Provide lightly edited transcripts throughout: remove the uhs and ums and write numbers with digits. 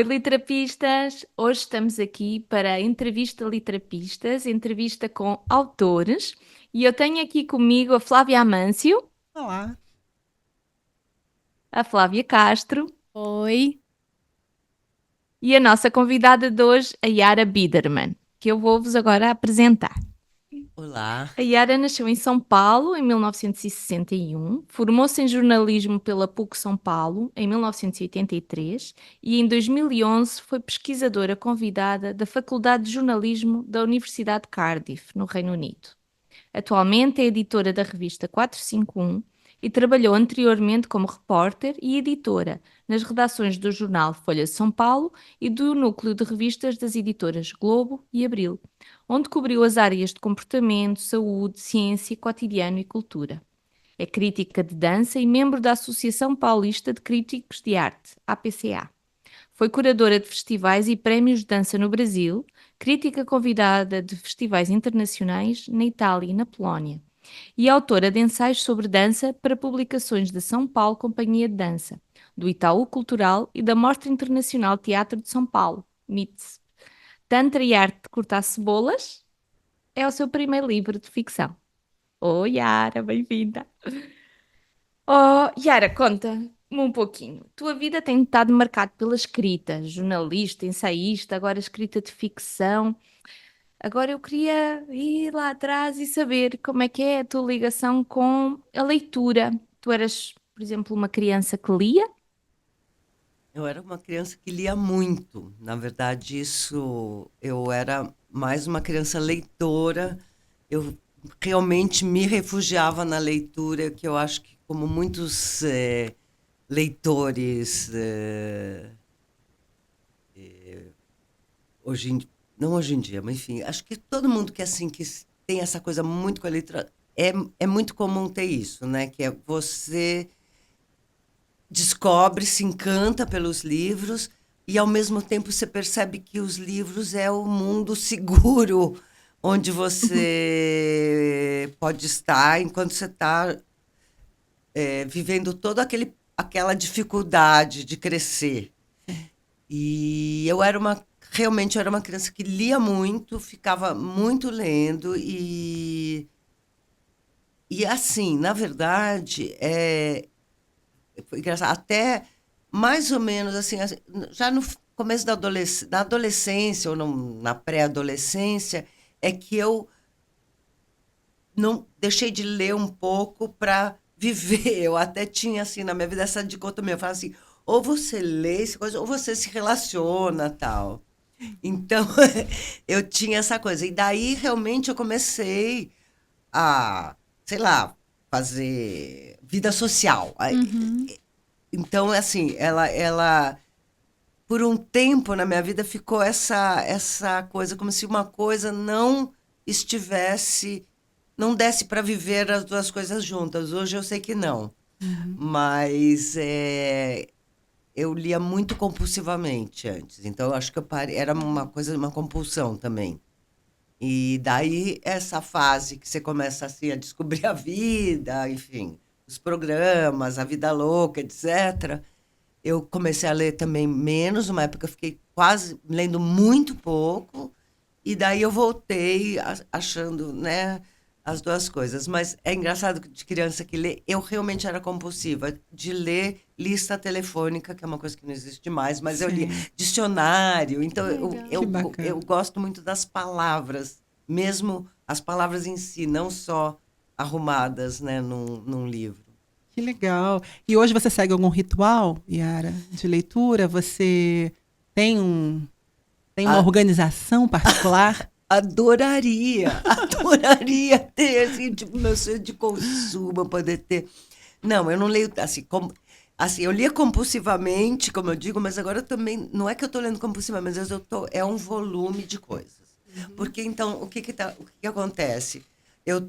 Oi, literapistas! Hoje estamos aqui para a entrevista literapistas, entrevista com autores, e eu tenho aqui comigo a Flávia Amâncio, Olá. a Flávia Castro Oi. e a nossa convidada de hoje, a Yara Biderman, que eu vou-vos agora apresentar. Olá. A Yara nasceu em São Paulo em 1961, formou-se em jornalismo pela PUC São Paulo em 1983 e em 2011 foi pesquisadora convidada da Faculdade de Jornalismo da Universidade de Cardiff, no Reino Unido. Atualmente é editora da revista 451 e trabalhou anteriormente como repórter e editora nas redações do jornal Folha de São Paulo e do núcleo de revistas das editoras Globo e Abril, onde cobriu as áreas de comportamento, saúde, ciência, cotidiano e cultura. É crítica de dança e membro da Associação Paulista de Críticos de Arte, APCA. Foi curadora de festivais e prémios de dança no Brasil, crítica convidada de festivais internacionais na Itália e na Polónia, e autora de ensaios sobre dança para publicações da São Paulo Companhia de Dança, do Itaú Cultural e da Mostra Internacional Teatro de São Paulo, MITS. Tantra e Arte de Cortar Cebolas é o seu primeiro livro de ficção. Oi, Yara, bem-vinda! Oh, Yara, conta-me um pouquinho. Tua vida tem estado marcada pela escrita, jornalista, ensaísta, agora escrita de ficção. Agora eu queria ir lá atrás e saber como é a tua ligação com a leitura. Tu eras, por exemplo, uma criança que lia? Eu era uma criança que lia muito. Na verdade, eu era mais uma criança leitora. Eu realmente me refugiava na leitura, que eu acho que, como muitos leitores, hoje em, não hoje em dia, mas enfim, acho que todo mundo que assim que tem essa coisa muito com a leitura é muito comum ter isso, né? Que é você descobre, se encanta pelos livros e ao mesmo tempo você percebe que os livros é o mundo seguro onde você pode estar enquanto você está vivendo toda aquela dificuldade de crescer. E realmente eu era uma criança que lia muito, ficava muito lendo e assim, na verdade, foi engraçado. Até mais ou menos assim, já no começo da adolescência ou na pré-adolescência, é que eu não deixei de ler um pouco para viver. Eu até tinha assim na minha vida essa dicotomia, eu falava assim, ou você lê essa coisa, ou você se relaciona, tal. Então, eu tinha essa coisa. E daí realmente eu comecei a, sei lá, fazer vida social. Uhum. Então, assim, ela por um tempo na minha vida ficou essa coisa, como se uma coisa não estivesse, não desse para viver as duas coisas juntas. Hoje eu sei que não, Uhum. mas eu lia muito compulsivamente antes. Então, eu acho que eu parei, era uma coisa, uma compulsão também. E daí essa fase que você começa assim a descobrir a vida, enfim, os programas, a vida louca, etc. Eu comecei a ler também menos, uma época eu fiquei quase lendo muito pouco, e daí eu voltei achando, né, as duas coisas. Mas é engraçado que de criança que lê, eu realmente era compulsiva de ler lista telefônica, que é uma coisa que não existe mais, mas eu lia Sim, dicionário. Então Que legal. que eu bacana. gosto muito das palavras, mesmo as palavras em si, não só arrumadas, né, num livro. Que legal. E hoje você segue algum ritual, Yara, de leitura? Você tem tem uma organização particular? Adoraria, adoraria ter, assim, tipo, meu sonho de consumo, poder ter. Não, eu não leio, assim, assim, eu lia compulsivamente, como eu digo, mas agora eu também, não é que eu estou lendo compulsivamente, mas é um volume de coisas. Porque, então, o que que acontece? Eu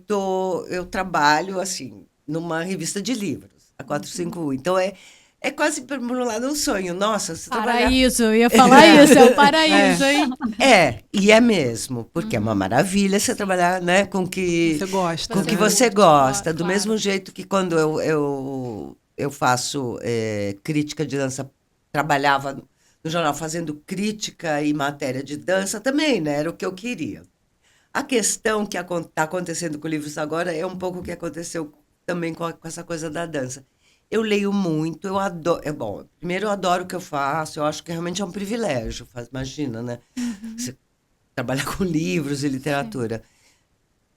trabalho, assim, numa revista de livros, a Uhum. 451, então é quase, por um lado, um sonho. Nossa, você trabalhar. Paraíso, eu ia falar isso, é o paraíso, É, hein? E é mesmo, porque é uma Uhum. maravilha você Sim. trabalhar, né, você gosta, com o Você que né? você curte, gosta. Do claro. mesmo jeito que quando eu faço crítica de dança, trabalhava no jornal fazendo crítica e matéria de dança também, né? Era o que eu queria. A questão que está acontecendo com livros agora é um pouco o que aconteceu também com essa coisa da dança. Eu leio muito, eu adoro. Bom, primeiro eu adoro o que eu faço, eu acho que realmente é um privilégio. Imagina, né? Você trabalhar com livros e Sim. literatura.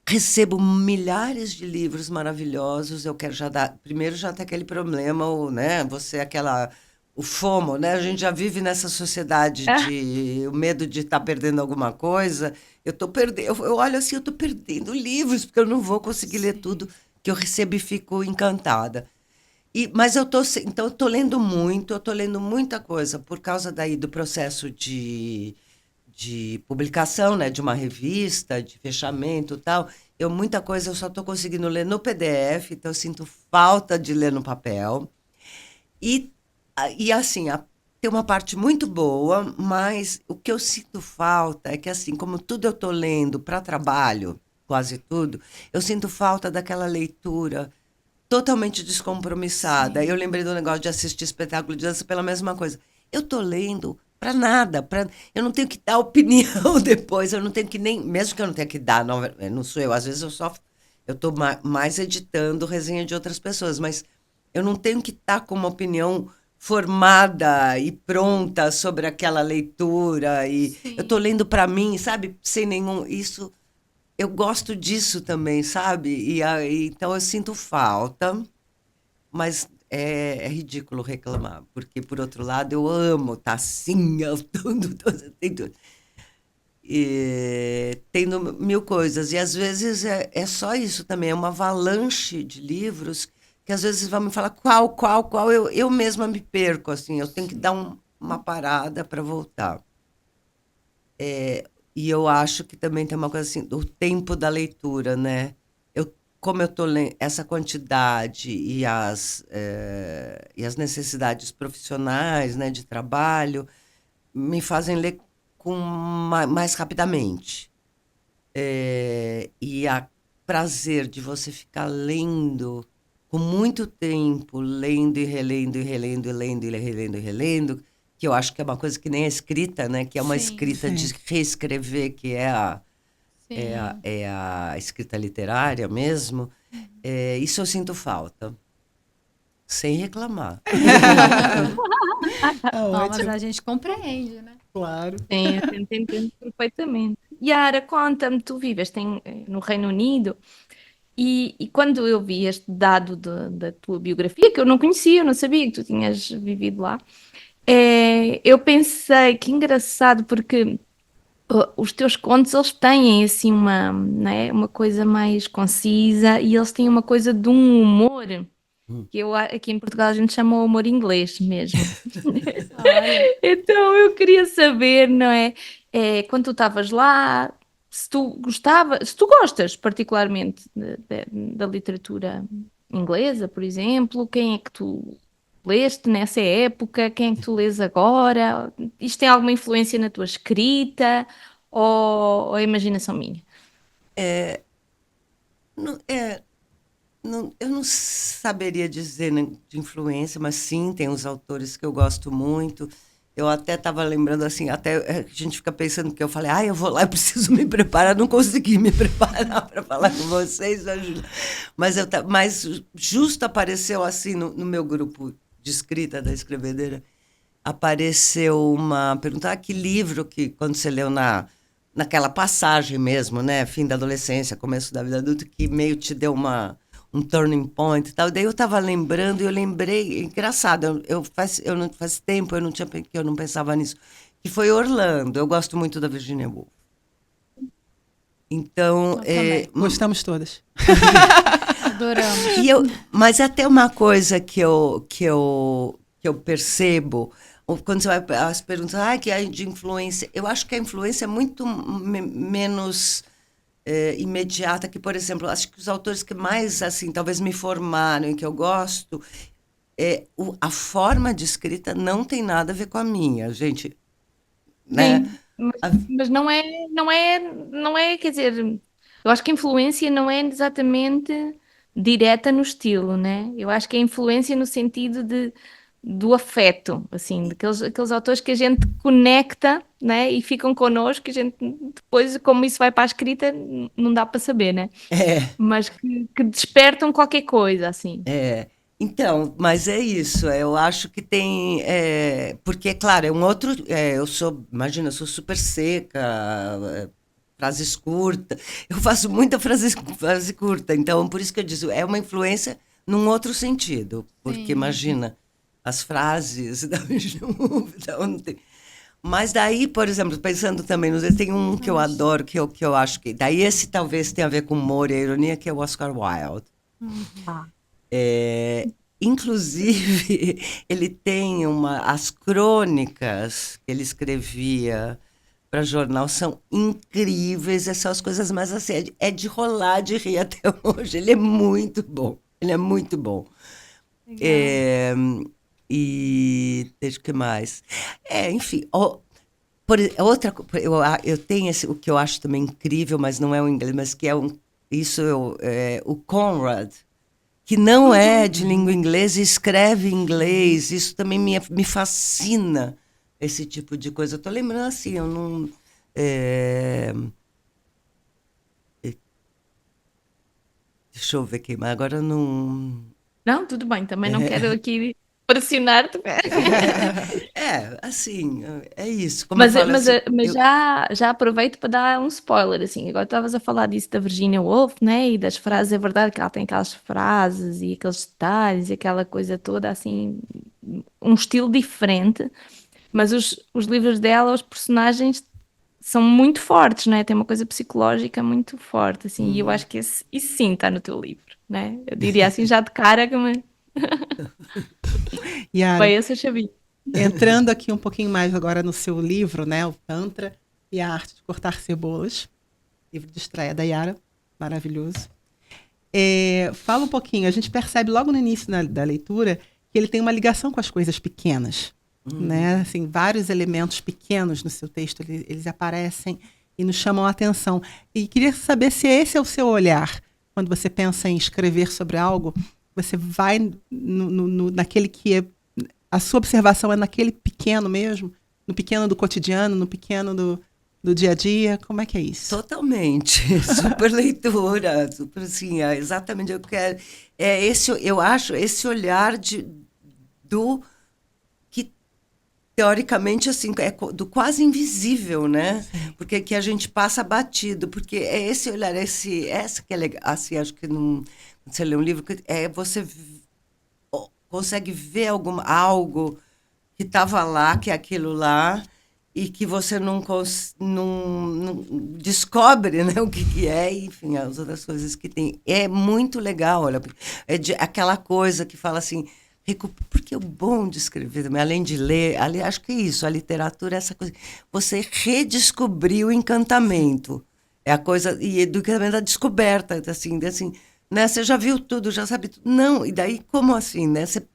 Recebo milhares de livros maravilhosos. Eu quero já dar. Primeiro já tem aquele problema, né? Você é aquela. O FOMO, né? A gente já vive nessa sociedade Ah, de o medo de estar perdendo alguma coisa. Eu tô perdendo. Eu olho assim, eu tô perdendo livros, porque eu não vou conseguir ler Sim. tudo que eu recebo e fico encantada. Mas então eu tô lendo muito, eu tô lendo muita coisa por causa daí do processo de publicação, né, de uma revista, de fechamento e tal. Muita coisa eu só estou conseguindo ler no PDF, então eu sinto falta de ler no papel. E, e assim, tem uma parte muito boa, mas o que eu sinto falta é que, assim, como tudo eu estou lendo para trabalho, quase tudo, eu sinto falta daquela leitura totalmente descompromissada. Eu Sim. lembrei do negócio de assistir espetáculo de dança pela mesma coisa. Eu tô lendo para nada, eu não tenho que dar opinião depois, eu não tenho que nem, mesmo que eu não tenha que dar, não, não sou eu, às vezes eu tô mais editando resenha de outras pessoas, mas eu não tenho que estar com uma opinião formada e pronta sobre aquela leitura e eu tô Sim. lendo para mim, sabe, sem nenhum isso eu gosto disso também, sabe? Então eu sinto falta, mas é ridículo reclamar, porque por outro lado eu amo estar assim, tendo mil coisas. E às vezes é só isso também, é uma avalanche de livros que às vezes vão me falar qual, eu mesma me perco, assim, eu tenho que dar Sim. uma parada para voltar. E eu acho que também tem uma coisa assim, do tempo da leitura, né? Como eu estou lendo essa quantidade e as necessidades profissionais, né, de trabalho, me fazem ler mais rapidamente. E a prazer de você ficar lendo com muito tempo, lendo e relendo e relendo e lendo e relendo e relendo, que eu acho que é uma coisa que nem a escrita, né? Que é uma Sim. escrita de Sim. reescrever, que Sim. é a escrita literária mesmo. Isso eu sinto falta, sem reclamar. Tá Não, mas ótimo, a gente compreende, né? claro. sim, a gente entende perfeitamente. Yara, conta-me, tu vives no Reino Unido e quando eu vi este dado da tua biografia, que eu não conhecia, eu não sabia que tu tinhas vivido lá, eu pensei que engraçado porque os teus contos eles têm assim né, uma coisa mais concisa e eles têm uma coisa de um humor Hum. que aqui em Portugal a gente chama o humor inglês mesmo. Olha, Então eu queria saber, não é, quando tu estavas lá, se tu se tu gostas particularmente da literatura inglesa, por exemplo, quem é que tu leste nessa época, quem é que tu lês agora? Isto tem alguma influência na tua escrita ou é imaginação minha? Não, eu não saberia dizer, né, de influência, mas sim, tem uns autores que eu gosto muito. Eu até estava lembrando assim, até a gente fica pensando que eu falei, eu vou lá, eu preciso me preparar, não consegui me preparar para falar com vocês, mas justo apareceu assim no meu grupo de escrita da escrevedeira, apareceu uma pergunta, que livro que quando você leu naquela passagem mesmo, né, fim da adolescência, começo da vida adulta, que meio te deu um turning point e tal. Daí eu estava lembrando e eu lembrei, engraçado, eu não faz tempo que eu não pensava nisso, que foi Orlando. Eu gosto muito da Virginia Woolf. Então, eu também. Gostamos todas. Adoramos. mas até uma coisa que eu percebo, quando você vai as perguntas, que é de influência, eu acho que a influência é muito menos imediata que, por exemplo, acho que os autores que mais, assim, talvez me formaram e que eu gosto, a forma de escrita não tem nada a ver com a minha, gente, né? Sim, mas, A- mas não é, quer dizer, eu acho que a influência não é exatamente direta no estilo, né? Eu acho que é influência no sentido do afeto, assim, aqueles autores que a gente conecta, né, e ficam connosco, e a gente depois, como isso vai para a escrita, não dá para saber, né? É. Mas que despertam qualquer coisa, assim. É, então, mas é isso. Eu acho que tem, porque, claro, é um outro. Eu sou, imagina, eu sou super seca, frases curtas. Eu faço muita frase curta. Então, por isso que eu disse, é uma influência num outro sentido. Porque Sim. imagina, as frases da onde tem. Mas daí, por exemplo, pensando também nos, tem um que eu adoro, que eu acho que. Daí esse talvez tenha a ver com humor e ironia, que é o Oscar Wilde. Ah, É, inclusive, ele tem as crônicas que ele escrevia para jornal são incríveis, são as coisas mais assim, é de rolar de rir até hoje. Ele é muito bom, ele é muito bom. Legal. É, e deixa o que mais. Enfim, eu tenho o que eu acho também incrível, mas não é o inglês, mas que é o Conrad, que não é de língua inglesa e escreve em inglês. Isso também me fascina, esse tipo de coisa. Eu tô lembrando assim, eu não. é, Deixa eu ver quem mais. Agora eu não. não, tudo bem, também não quero aqui pressionar-te, né? Assim, é isso. Como eu Mas, falo mas, assim, mas já aproveito para dar um spoiler, assim. Agora estavas a falar disso da Virginia Woolf, né? E das frases, é verdade que ela tem aquelas frases e aqueles detalhes e aquela coisa toda, assim, um estilo diferente. Mas os livros dela, os personagens são muito fortes, né? Tem uma coisa psicológica muito forte, assim. E eu acho que isso sim está no teu livro, né? Eu diria assim já de cara que me Yara, veio essa chavinha. entrando aqui um pouquinho mais agora no seu livro, né? O Tantra e a Arte de Cortar Cebolas. Livro de estreia da Yara. Maravilhoso. Fala um pouquinho, a gente percebe logo no início da leitura que ele tem uma ligação com as coisas pequenas, né? Assim, vários elementos pequenos no seu texto, eles aparecem e nos chamam a atenção. E queria saber se esse é o seu olhar, quando você pensa em escrever sobre algo, você vai naquele que é, a sua observação é naquele pequeno mesmo, no pequeno do cotidiano, no pequeno do dia a dia, como é que é isso? totalmente. Super leitura, super assim, exatamente eu quero. Eu acho esse olhar do que teoricamente assim do quase invisível, né? Porque que a gente passa batido, porque é esse olhar, essa que é legal, assim, acho que não, quando você lê um livro que você consegue ver algo que estava lá, que é aquilo lá, e que você não descobre, né, o que é, enfim, as outras coisas que tem. É muito legal, olha, aquela coisa que fala assim, porque o bom de escrever também, além de ler, acho que é isso, a literatura é essa coisa, você redescobriu o encantamento. É a coisa, e do encantamento da descoberta, assim, né? Você já viu tudo, já sabe tudo. Não, e daí como assim, né? Você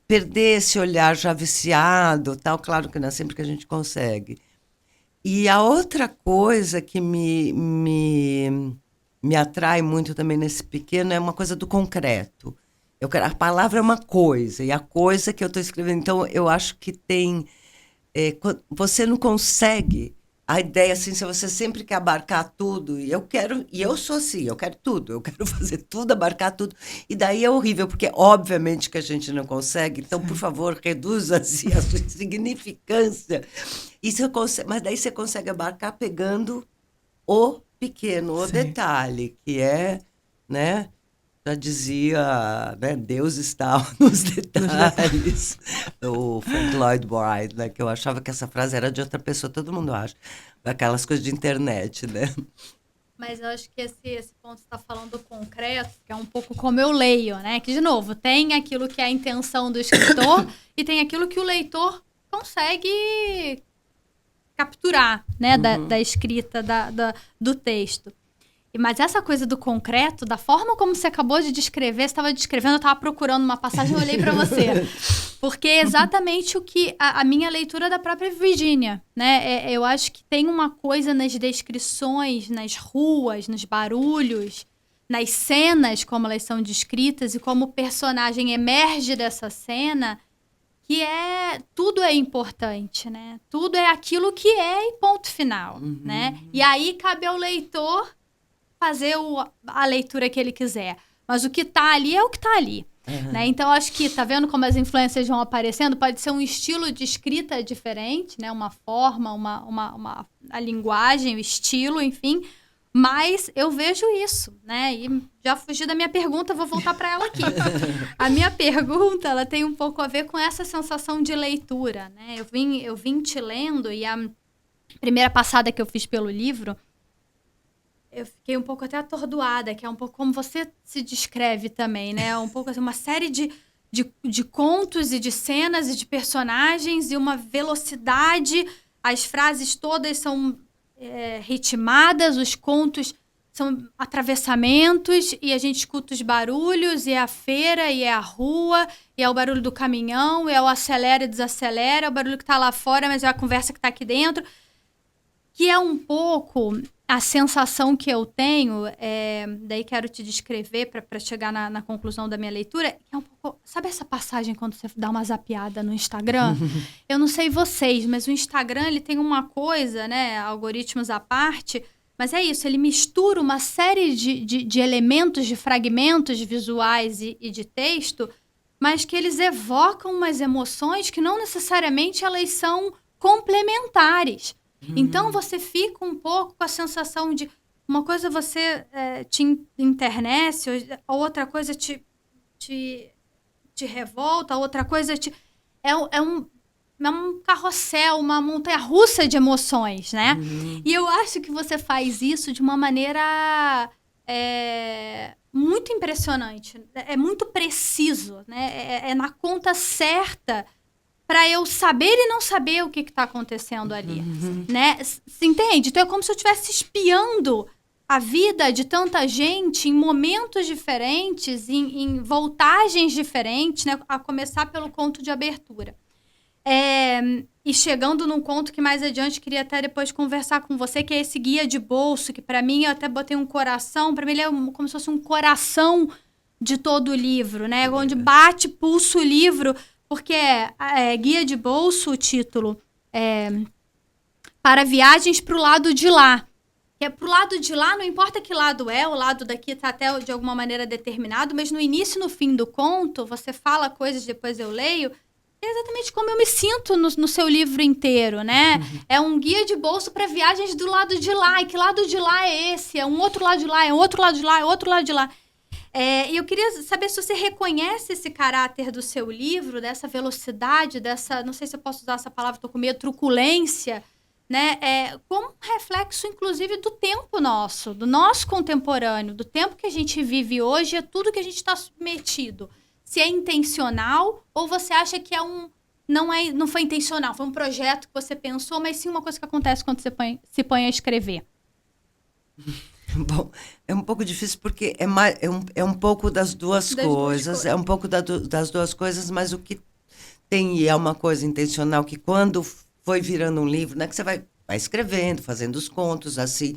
perder esse olhar já viciado, tal, claro que não é sempre que a gente consegue. E a outra coisa que me atrai muito também nesse pequeno é uma coisa do concreto. A palavra é uma coisa, e a coisa que eu estou escrevendo. Então, eu acho que tem. Você não consegue. A ideia, assim, se você sempre quer abarcar tudo, e eu sou assim, eu quero tudo, eu quero fazer tudo, abarcar tudo, e daí é horrível, porque obviamente que a gente não consegue, então, por favor, reduza assim, a sua insignificância, mas daí você consegue abarcar pegando o pequeno, o Sim. detalhe, que é, né, já dizia, né, Deus está nos detalhes, o Frank Lloyd Wright, né, que eu achava que essa frase era de outra pessoa, todo mundo acha, aquelas coisas de internet, né? Mas eu acho que esse ponto está falando do concreto, que é um pouco como eu leio, né? Que, de novo, tem aquilo que é a intenção do escritor e tem aquilo que o leitor consegue capturar, né? Da escrita, do texto. Mas essa coisa do concreto, da forma como você acabou de descrever, você estava descrevendo, eu estava procurando uma passagem, eu olhei para você. Porque é exatamente o que a minha leitura da própria Virginia, né? Eu acho que tem uma coisa nas descrições, nas ruas, nos barulhos, nas cenas, como elas são descritas, e como o personagem emerge dessa cena, que tudo é importante, né? Tudo é aquilo que é e ponto final, né? E aí cabe ao leitor fazer a leitura que ele quiser. Mas o que está ali é o que está ali. Né? Então, acho que, tá vendo como as influências vão aparecendo? Pode ser um estilo de escrita diferente, né? Uma forma, a linguagem, o estilo, enfim. Mas eu vejo isso, né? E já fugi da minha pergunta, vou voltar para ela aqui. A minha pergunta, ela tem um pouco a ver com essa sensação de leitura, né? Eu vim te lendo e a primeira passada que eu fiz pelo livro, eu fiquei um pouco até atordoada, que é um pouco como você se descreve também, né? Um pouco assim, uma série de contos e de cenas e de personagens e uma velocidade. As frases todas são ritmadas, os contos são atravessamentos e a gente escuta os barulhos, e é a feira, e é a rua, e é o barulho do caminhão, e é o acelera e desacelera, é o barulho que está lá fora, mas é a conversa que está aqui dentro. Que é um pouco a sensação que eu tenho, daí quero te descrever para chegar na conclusão da minha leitura, que é um pouco, sabe essa passagem quando você dá uma zapeada no Instagram? Eu não sei vocês, mas o Instagram ele tem uma coisa, né, algoritmos à parte, mas é isso, ele mistura uma série de elementos, de fragmentos visuais e de texto, mas que eles evocam umas emoções que não necessariamente elas são complementares. Então, você fica um pouco com a sensação de uma coisa você te internece, a outra coisa te revolta, a outra coisa é um carrossel, uma montanha-russa de emoções, né? E eu acho que você faz isso de uma maneira muito impressionante. É muito preciso, né? É na conta certa para eu saber e não saber o que está acontecendo ali, né? Se entende? Então é como se eu estivesse espiando a vida de tanta gente em momentos diferentes, em voltagens diferentes, né? A começar pelo conto de abertura. E chegando num conto que mais adiante queria até depois conversar com você, que é esse guia de bolso, que para mim eu até botei um coração, para mim ele é como se fosse um coração de todo o livro, né? Onde bate, pulsa o livro. Porque guia de bolso, o título, para viagens para o lado de lá. Que é para o lado de lá, não importa que lado é, o lado daqui está até de alguma maneira determinado, mas no início e no fim do conto, você fala coisas, depois eu leio, é exatamente como eu me sinto no seu livro inteiro, né? É um guia de bolso para viagens do lado de lá. E que lado de lá é esse? É um outro lado de lá, é outro lado de lá, é outro lado de lá. E eu queria saber se você reconhece esse caráter do seu livro, dessa velocidade, dessa, não sei se eu posso usar essa palavra, estou com medo, truculência, né? Como um reflexo, inclusive, do tempo nosso, do nosso contemporâneo, do tempo que a gente vive hoje, é tudo que a gente está submetido. Se é intencional ou você acha que não foi intencional, foi um projeto que você pensou, mas sim uma coisa que acontece quando você se põe a escrever. Bom, é um pouco difícil porque é um pouco das duas coisas. É um pouco das duas coisas, mas o que tem e é uma coisa intencional, que quando foi virando um livro, né, que você vai escrevendo, fazendo os contos, assim.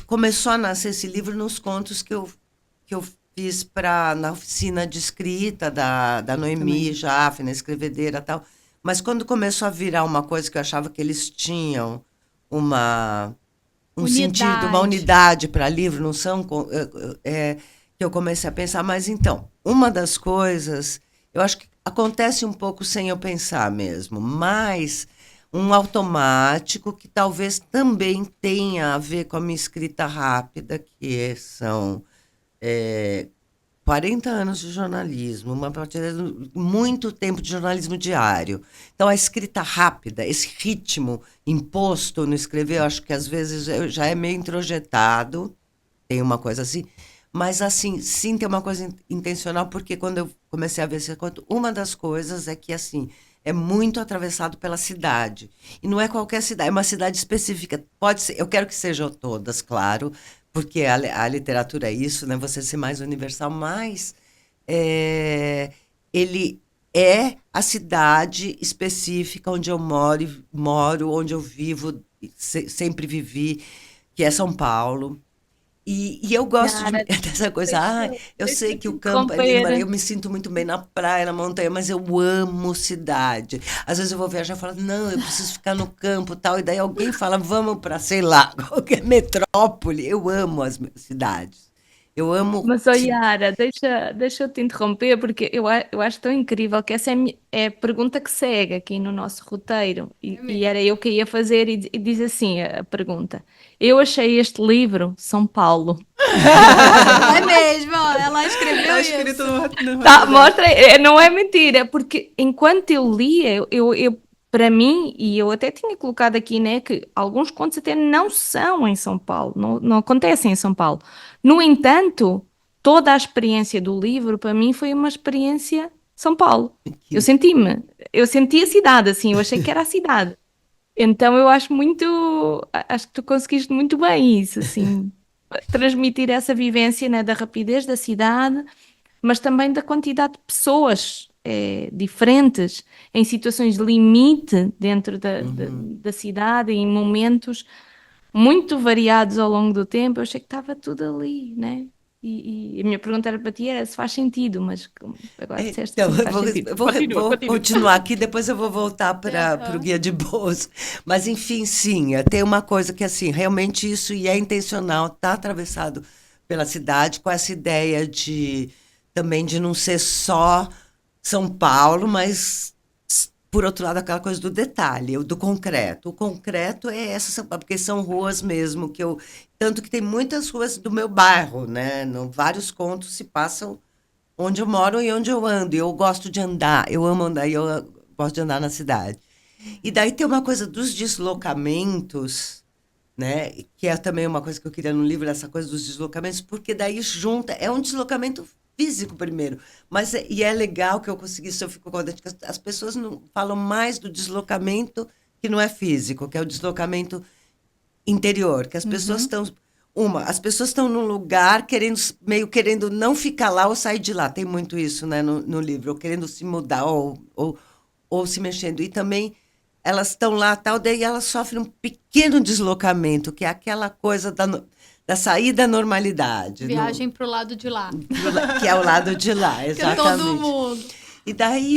Começou a nascer esse livro nos contos que eu fiz na oficina de escrita da Noemi Jaffe, na escrevedeira e tal. Mas quando começou a virar uma coisa que eu achava que eles tinham um sentido, uma unidade para livro, não são... que eu comecei a pensar, mas então, uma das coisas, eu acho que acontece um pouco sem eu pensar mesmo, mas um automático que talvez também tenha a ver com a minha escrita rápida, que são 40 anos de jornalismo, muito tempo de jornalismo diário. Então, a escrita rápida, esse ritmo imposto no escrever, eu acho que às vezes já é meio introjetado, tem uma coisa assim, mas assim, sim, tem uma coisa intencional, porque quando eu comecei a ver esse conto, uma das coisas é que, assim, é muito atravessado pela cidade. E não é qualquer cidade, é uma cidade específica. Pode ser, eu quero que sejam todas, claro, porque a literatura é isso, né? Você ser mais universal, mas ele é a cidade específica onde eu moro, onde eu vivo, sempre vivi, que é São Paulo. E eu gosto Yara, dessa coisa. Eu deixa sei eu que te o campo é lindo, mas interromper. eu me sinto muito bem na praia, na montanha, mas eu amo cidade. Às vezes eu vou viajar e falo, não, eu preciso ficar no campo, tal, e daí alguém fala, vamos para, sei lá, qualquer metrópole. Eu amo as cidades. Eu amo. Mas, Yara, deixa eu te interromper, porque eu acho tão incrível que essa é a pergunta que segue aqui no nosso roteiro. É E mesmo. era eu que ia fazer, e diz assim a pergunta: Eu achei este livro, São Paulo. É mesmo, ó, ela escreveu Tá escrito isso. no Tá, roteiro. mostra, não é mentira, porque enquanto eu lia, para mim, e eu até tinha colocado aqui, né, que alguns contos até não são em São Paulo, não acontecem em São Paulo. No entanto, toda a experiência do livro, para mim, foi uma experiência São Paulo. Eu eu senti a cidade, assim, eu achei que era a cidade. Então eu acho acho que tu conseguiste muito bem isso, assim, transmitir essa vivência, né, da rapidez da cidade, mas também da quantidade de pessoas diferentes, em situações de limite dentro Uhum. da cidade, em momentos muito variados ao longo do tempo. Eu achei que estava tudo ali, né? E a minha pergunta era para ti, era se faz sentido, mas agora disseste que Então, sim, faz sentido. Continua, vou continua. continuar aqui, depois eu vou voltar para o Aham. guia de bolso. Mas, enfim, sim, tem uma coisa que, assim, realmente isso, e é intencional, está atravessado pela cidade, com essa ideia de também de não ser só São Paulo, mas, por outro lado, aquela coisa do detalhe, do concreto. O concreto é essa, porque são ruas mesmo, que eu. Tanto que tem muitas ruas do meu bairro, né? Vários contos se passam onde eu moro e onde eu ando. E eu gosto de andar, eu amo andar e eu gosto de andar na cidade. E daí tem uma coisa dos deslocamentos, né? Que é também uma coisa que eu queria no livro, essa coisa dos deslocamentos, porque daí junta, é um deslocamento físico primeiro, mas e é legal que eu consegui isso, eu fico contente que as pessoas não falam mais do deslocamento que não é físico, que é o deslocamento interior, que as pessoas Uhum. estão as pessoas estão num lugar querendo meio querendo não ficar lá ou sair de lá. Tem muito isso, né, no livro, ou querendo se mudar ou se mexendo. E também elas estão lá tal, daí elas sofrem um pequeno deslocamento, que é aquela coisa da saída da normalidade, Viagem pro lado de lá. que é o lado de lá, Que é todo exatamente. mundo. E daí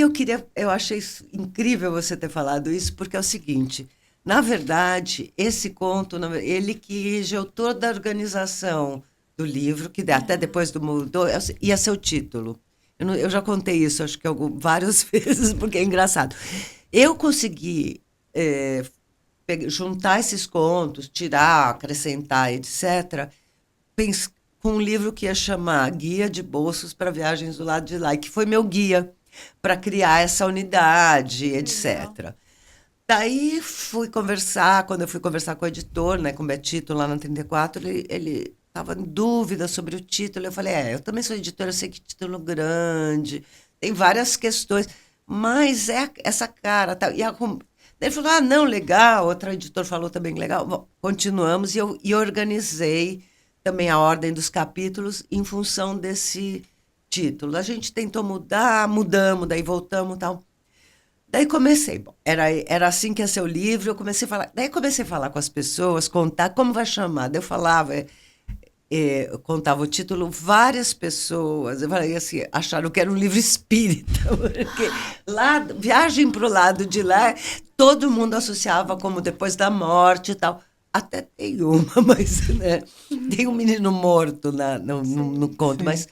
eu achei incrível você ter falado isso, porque é o seguinte, na verdade, esse conto, ele que regeu toda a organização do livro, que até depois do mudou, ia ser o título. Eu já contei isso, acho que várias vezes, porque é engraçado. Eu consegui juntar esses contos, tirar, acrescentar, etc., com um livro que ia chamar Guia de Bolsos para Viagens do Lado de Lá, e que foi meu guia para criar essa unidade, Legal. etc. Daí fui conversar, quando eu fui conversar com o editor, né, com o Betito, lá na 34, ele estava em dúvida sobre o título. Eu falei, eu também sou editora, eu sei que título grande, tem várias questões, mas é essa cara. Tá, daí ele falou, não, legal, outro editor falou também, legal. Bom, continuamos e organizei também a ordem dos capítulos em função desse título. A gente tentou mudar, mudamos, daí voltamos e tal. Daí comecei, bom, era assim que ia ser o livro, eu comecei a falar, daí comecei a falar com as pessoas, contar como vai chamar, daí eu falava, eu contava o título, várias pessoas, eu falei assim, acharam que era um livro espírita, porque lá, viagem para o lado de lá, todo mundo associava como depois da morte e tal, até tem uma, mas, né, tem um menino morto no conto, Sim. mas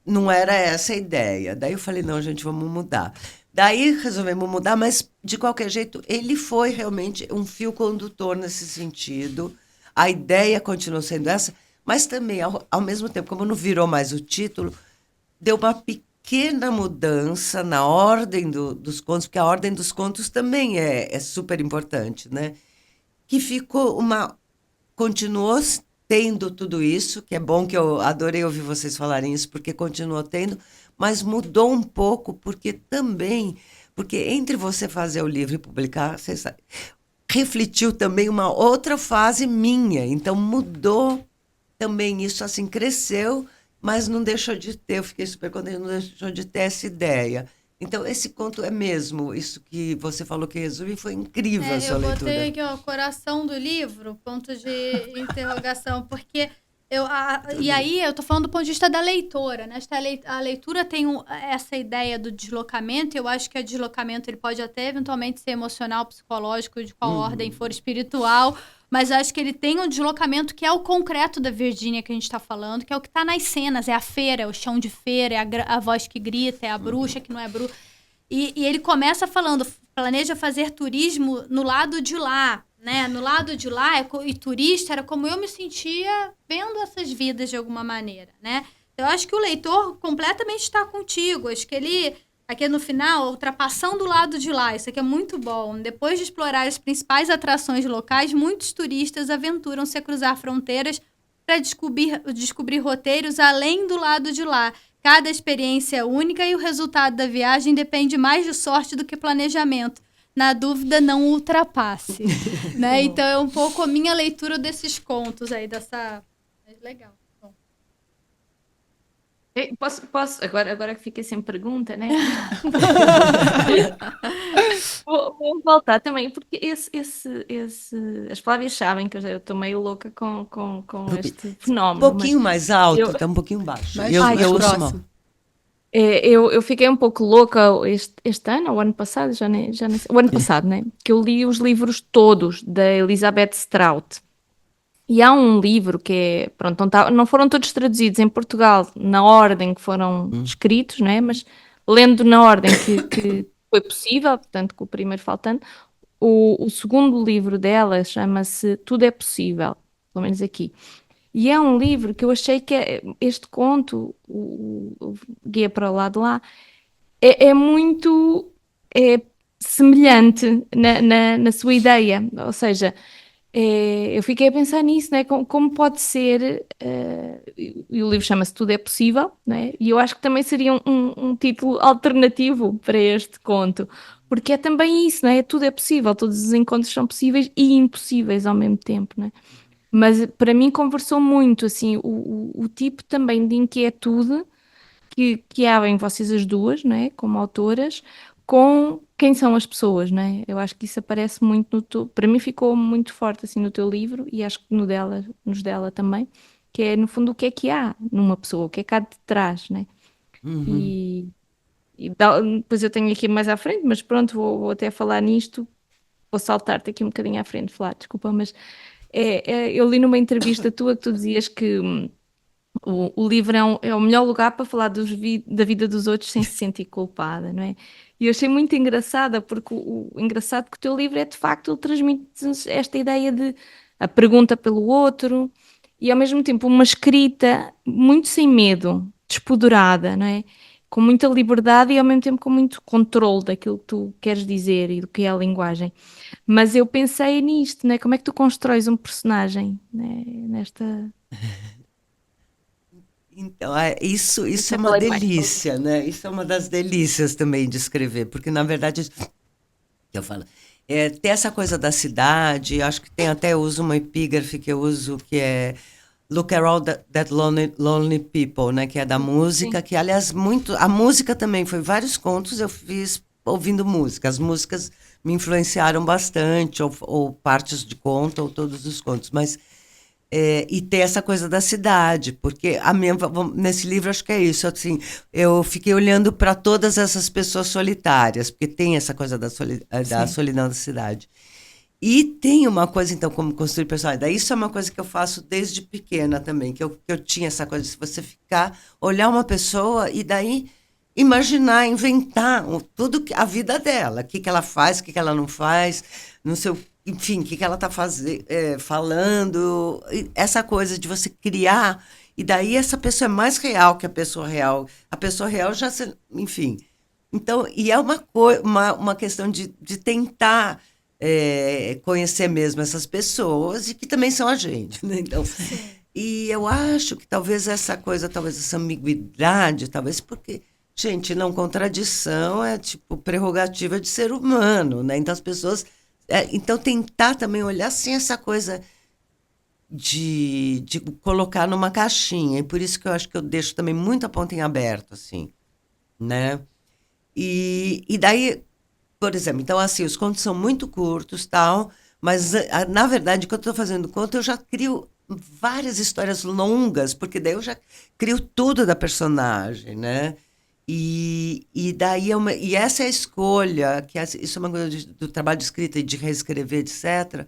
não era essa a ideia. Daí eu falei, não, gente, vamos mudar. Daí resolvemos mudar, mas de qualquer jeito, ele foi realmente um fio condutor nesse sentido. A ideia continuou sendo essa, mas também, ao mesmo tempo, como não virou mais o título, deu uma pequena mudança na ordem dos contos, porque a ordem dos contos também é super importante, né? Que ficou continuou tendo tudo isso, que é bom, que eu adorei ouvir vocês falarem isso, porque continuou tendo, mas mudou um pouco, porque entre você fazer o livro e publicar, você sabe, refletiu também uma outra fase minha, então mudou também isso, assim, cresceu, mas não deixou de ter, eu fiquei super contente, não deixou de ter essa ideia, Então, esse conto é mesmo, isso que você falou que resume, foi incrível a sua Eu leitura. botei aqui, ó, coração do livro, ponto de interrogação, porque e aí eu tô falando do ponto de vista da leitora, né? A leitura tem essa ideia do deslocamento, eu acho que o deslocamento ele pode até eventualmente ser emocional, psicológico, de qual ordem for, espiritual, mas acho que ele tem um deslocamento que é o concreto da Virgínia que a gente tá falando, que é o que tá nas cenas, é a feira, é o chão de feira, é a voz que grita, é a bruxa que não é bruxa. E ele começa falando, planeja fazer turismo no lado de lá, né? No lado de lá, e turista, era como eu me sentia vendo essas vidas de alguma maneira, né? Eu acho que o leitor completamente está contigo. Acho que ele, aqui no final, ultrapassando o lado de lá, isso aqui é muito bom. Depois de explorar as principais atrações locais, muitos turistas aventuram-se a cruzar fronteiras para descobrir roteiros além do lado de lá. Cada experiência é única e o resultado da viagem depende mais de sorte do que planejamento. Na dúvida, não ultrapasse. Né? Então, é um pouco a minha leitura desses contos aí, dessa... Legal. Bom. Posso? Agora que fiquei sem pergunta, né? Vou voltar também, porque as Flávias sabem que eu estou meio louca com Rubi, este um fenómeno, mas pouquinho mais alto, eu, está um pouquinho baixo. Mais Eu ouço mal. próximo. eu fiquei um pouco louca este ano, ou ano passado, já nem sei, o ano passado, né? Que eu li os livros todos da Elizabeth Strout. E há um livro que é, pronto, não foram todos traduzidos em Portugal na ordem que foram escritos, né? Mas lendo na ordem que foi possível, portanto, com o primeiro faltando, o segundo livro dela chama-se Tudo é Possível, pelo menos aqui. E é um livro que eu achei que este conto, o Guia para o Lado Lá, é muito semelhante na sua ideia. Ou seja, eu fiquei a pensar nisso, né? Como pode ser, e o livro chama-se Tudo é Possível, né? E eu acho que também seria um título alternativo para este conto, porque é também isso, né? Tudo é possível, todos os encontros são possíveis e impossíveis ao mesmo tempo, né? Mas para mim conversou muito, assim, o tipo também de inquietude que há em vocês as duas, né, como autoras, com quem são as pessoas, né? Eu acho que isso aparece muito para mim ficou muito forte assim no teu livro e acho que nos dela também, que é no fundo o que há numa pessoa, o que é que há de trás, né? Uhum. E depois eu tenho aqui mais à frente, mas pronto, vou até falar nisto, vou saltar-te aqui um bocadinho à frente, Flá, desculpa, mas eu li numa entrevista tua que tu dizias que o livro é o melhor lugar para falar da vida dos outros sem se sentir culpada, não é? E eu achei muito engraçada, porque o engraçado que o teu livro é de facto, ele transmite esta ideia de a pergunta pelo outro e ao mesmo tempo uma escrita muito sem medo, despoderada, não é? Com muita liberdade e ao mesmo tempo com muito controle daquilo que tu queres dizer e do que é a linguagem. Mas eu pensei nisto, né? Como é que tu constróis um personagem, né? Então, isso é Já uma falei demais. delícia, né? Isso é uma das delícias também de escrever, porque na verdade, que eu falo, tem essa coisa da cidade, acho que tem até, eu uso uma epígrafe que eu uso, que é Look at all that lonely people, né? Que é da música, Sim. que aliás, a música também, foi vários contos eu fiz ouvindo música. As músicas me influenciaram bastante, ou partes de conto, ou todos os contos, mas e ter essa coisa da cidade, porque nesse livro acho que é isso, assim, eu fiquei olhando para todas essas pessoas solitárias, porque tem essa coisa da Sim. solidão da cidade. E tem uma coisa, então, como construir personagem. Daí isso é uma coisa que eu faço desde pequena também, que eu tinha essa coisa de você ficar, olhar uma pessoa e daí imaginar, inventar a vida dela, o que ela faz, o que ela não faz, no seu, enfim, o que ela está falando, essa coisa de você criar, e daí essa pessoa é mais real que a pessoa real já, enfim. Então, e é uma questão de tentar conhecer mesmo essas pessoas e que também são a gente, né? Então, e eu acho que talvez essa coisa, talvez essa ambiguidade, talvez porque, gente, não, contradição é tipo prerrogativa de ser humano, né? Então as pessoas, então tentar também olhar assim essa coisa de colocar numa caixinha, e por isso que eu acho que eu deixo também muito a ponta em aberto, assim, né? E daí, por exemplo, então assim, os contos são muito curtos, tal, mas na verdade, quando eu estou fazendo conto, eu já crio várias histórias longas, porque daí eu já crio tudo da personagem, né? E daí e essa é a escolha, isso é uma coisa do trabalho de escrita e de reescrever, etc.,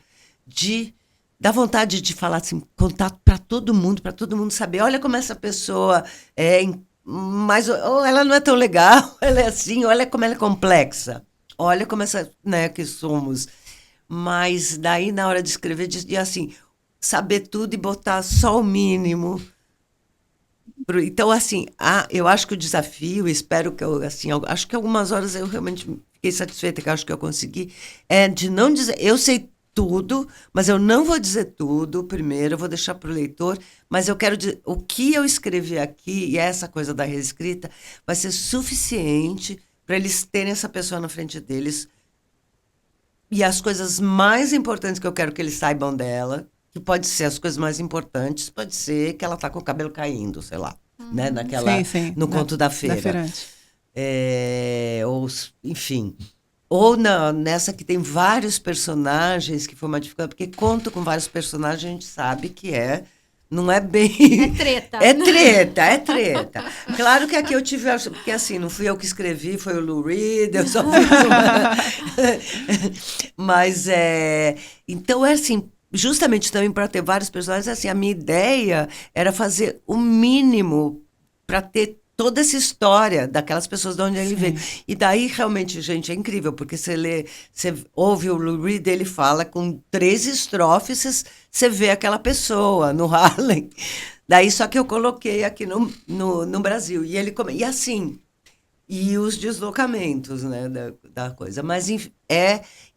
dá vontade de falar assim, contar para todo mundo saber, olha como essa pessoa mas ou ela não é tão legal, ela é assim, olha como ela é complexa, olha como essa, né, que somos. Mas daí, na hora de escrever, de assim, saber tudo e botar só o mínimo. Então, assim, eu acho que o desafio, espero que acho que algumas horas eu realmente fiquei satisfeita, que acho que eu consegui, é de não dizer, eu sei tudo, mas eu não vou dizer tudo primeiro, eu vou deixar para o leitor, mas eu quero dizer, o que eu escrevi aqui, e essa coisa da reescrita, vai ser suficiente para eles terem essa pessoa na frente deles, e as coisas mais importantes que eu quero que eles saibam dela, que pode ser as coisas mais importantes, pode ser que ela tá com o cabelo caindo, sei lá, né? Sim. No conto da feira. Da feirante. Ou, enfim. Ou nessa que tem vários personagens que foi modificado, porque conto com vários personagens, a gente sabe que não é bem... É treta. É treta. Claro que aqui eu tive... Porque assim, não fui eu que escrevi, foi o Lou Reed, eu só fiz uma... Mas, então, assim, justamente também para ter vários personagens, assim, a minha ideia era fazer o mínimo para ter toda essa história daquelas pessoas de onde ele veio. E daí, realmente, gente, é incrível, porque você ouve o Lou Reed, ele fala com 3 estrofes, você vê aquela pessoa no Harlem. Daí, só que eu coloquei aqui no Brasil. E assim, e os deslocamentos, né, da coisa. Mas e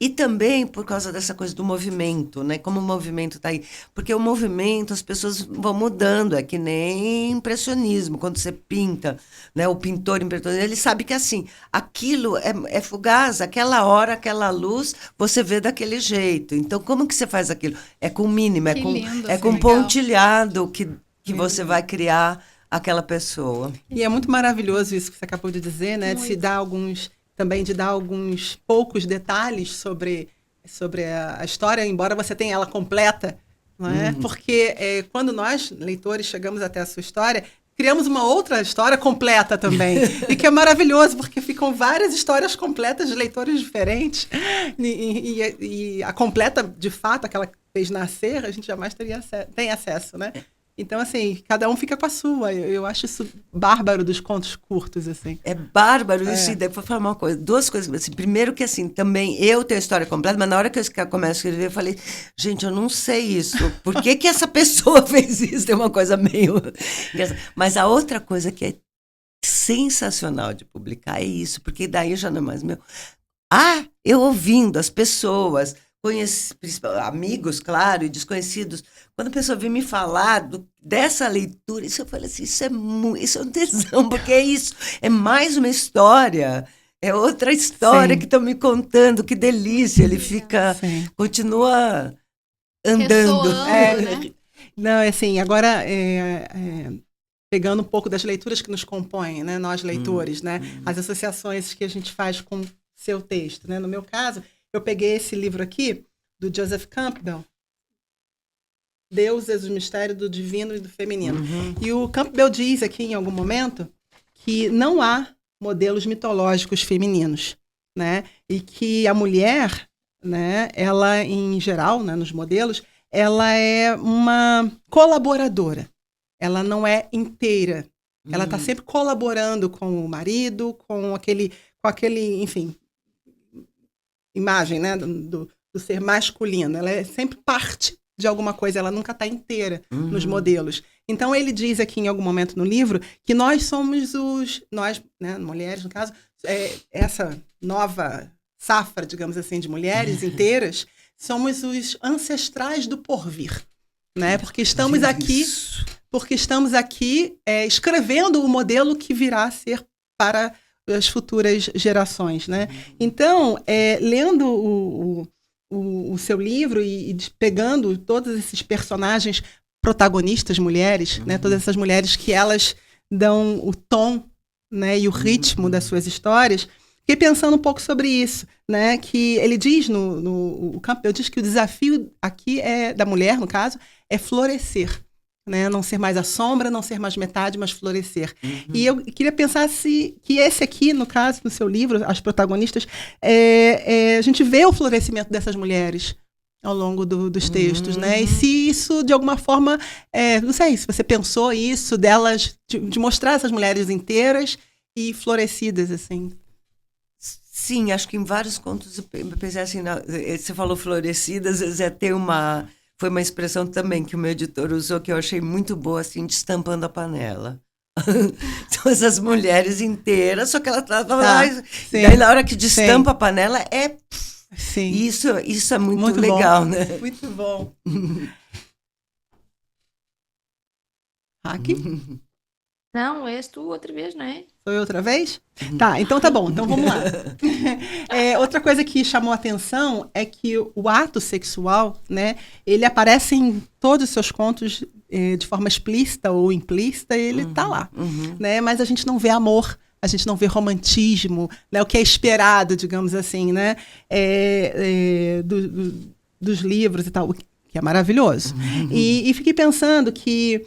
também por causa dessa coisa do movimento, né? Como o movimento está aí. Porque o movimento, as pessoas vão mudando, é que nem impressionismo, quando você pinta, né? O pintor impressionista, ele sabe que assim, aquilo é fugaz, aquela hora, aquela luz, você vê daquele jeito. Então, como que você faz aquilo? É com o mínimo, Que lindo, com legal. pontilhado que você vai criar aquela pessoa. E é muito maravilhoso isso que você acabou de dizer, né? Muito. De dar alguns poucos detalhes sobre a história, embora você tenha ela completa, não é? Porque quando nós, leitores, chegamos até a sua história, criamos uma outra história completa também. E que é maravilhoso, porque ficam várias histórias completas de leitores diferentes. E a completa, de fato, aquela que fez nascer, a gente jamais tem acesso, né? Então, assim, cada um fica com a sua. Eu acho isso bárbaro dos contos curtos, assim. É bárbaro isso. E daí vou falar uma coisa, 2 coisas. Assim, primeiro que, assim, também eu tenho a história completa, mas na hora que eu começo a escrever, eu falei, gente, eu não sei isso. Por que essa pessoa fez isso? Tem uma coisa meio... Mas a outra coisa que é sensacional de publicar é isso, porque daí já não é mais meu. Eu ouvindo as pessoas... amigos, claro, e desconhecidos. Quando a pessoa vem me falar dessa leitura, isso eu falei assim, isso é um tesão, porque é isso, é mais uma história, é outra história que estão me contando, que delícia, ele fica, continua andando. Ressoando, né? Não, assim, agora, pegando um pouco das leituras que nos compõem, né, nós leitores, né, as associações que a gente faz com o seu texto, né, no meu caso, eu peguei esse livro aqui, do Joseph Campbell, Deuses, o Mistério do Divino e do Feminino. E o Campbell diz aqui, em algum momento, que não há modelos mitológicos femininos, né? E que a mulher, né, ela, em geral, né, nos modelos, ela é uma colaboradora. Ela não é inteira. Ela está sempre colaborando com o marido, com aquele, enfim... imagem, né, do ser masculino. Ela é sempre parte de alguma coisa, ela nunca está inteira nos modelos. Então, ele diz aqui em algum momento no livro que nós somos nós, né, mulheres, no caso, essa nova safra, digamos assim, de mulheres inteiras, somos os ancestrais do porvir, né? Porque estamos aqui escrevendo o modelo que virá a ser para as futuras gerações, né? Então, lendo o seu livro e pegando todos esses personagens protagonistas mulheres, né? Todas essas mulheres que elas dão o tom, né, e o ritmo das suas histórias, fiquei pensando um pouco sobre isso, né? Que ele diz o Campbell diz que o desafio aqui da mulher, no caso, é florescer. Né? Não ser mais a sombra, não ser mais metade, mas florescer. E eu queria pensar que esse aqui, no caso, no seu livro, as protagonistas, a gente vê o florescimento dessas mulheres ao longo dos textos, né? E se isso, de alguma forma, não sei, se você pensou isso delas, de mostrar essas mulheres inteiras e florescidas, assim. Sim, acho que em vários contos eu pensei assim, você falou florescidas, foi uma expressão também que o meu editor usou, que eu achei muito boa, assim, destampando a panela. São essas mulheres inteiras, só que ela estava lá, e aí na hora que destampa a panela, Sim. Isso é muito legal, bom. Né? Muito bom. Aqui? Não, és tu outra vez, não é? Sou eu outra vez? Tá, então tá bom. Então vamos lá. Outra coisa que chamou a atenção é que o ato sexual, né, ele aparece em todos os seus contos de forma explícita ou implícita, ele tá lá. Né? Mas a gente não vê amor, a gente não vê romantismo, né, o que é esperado, digamos assim, né, dos livros e tal, que é maravilhoso. E fiquei pensando que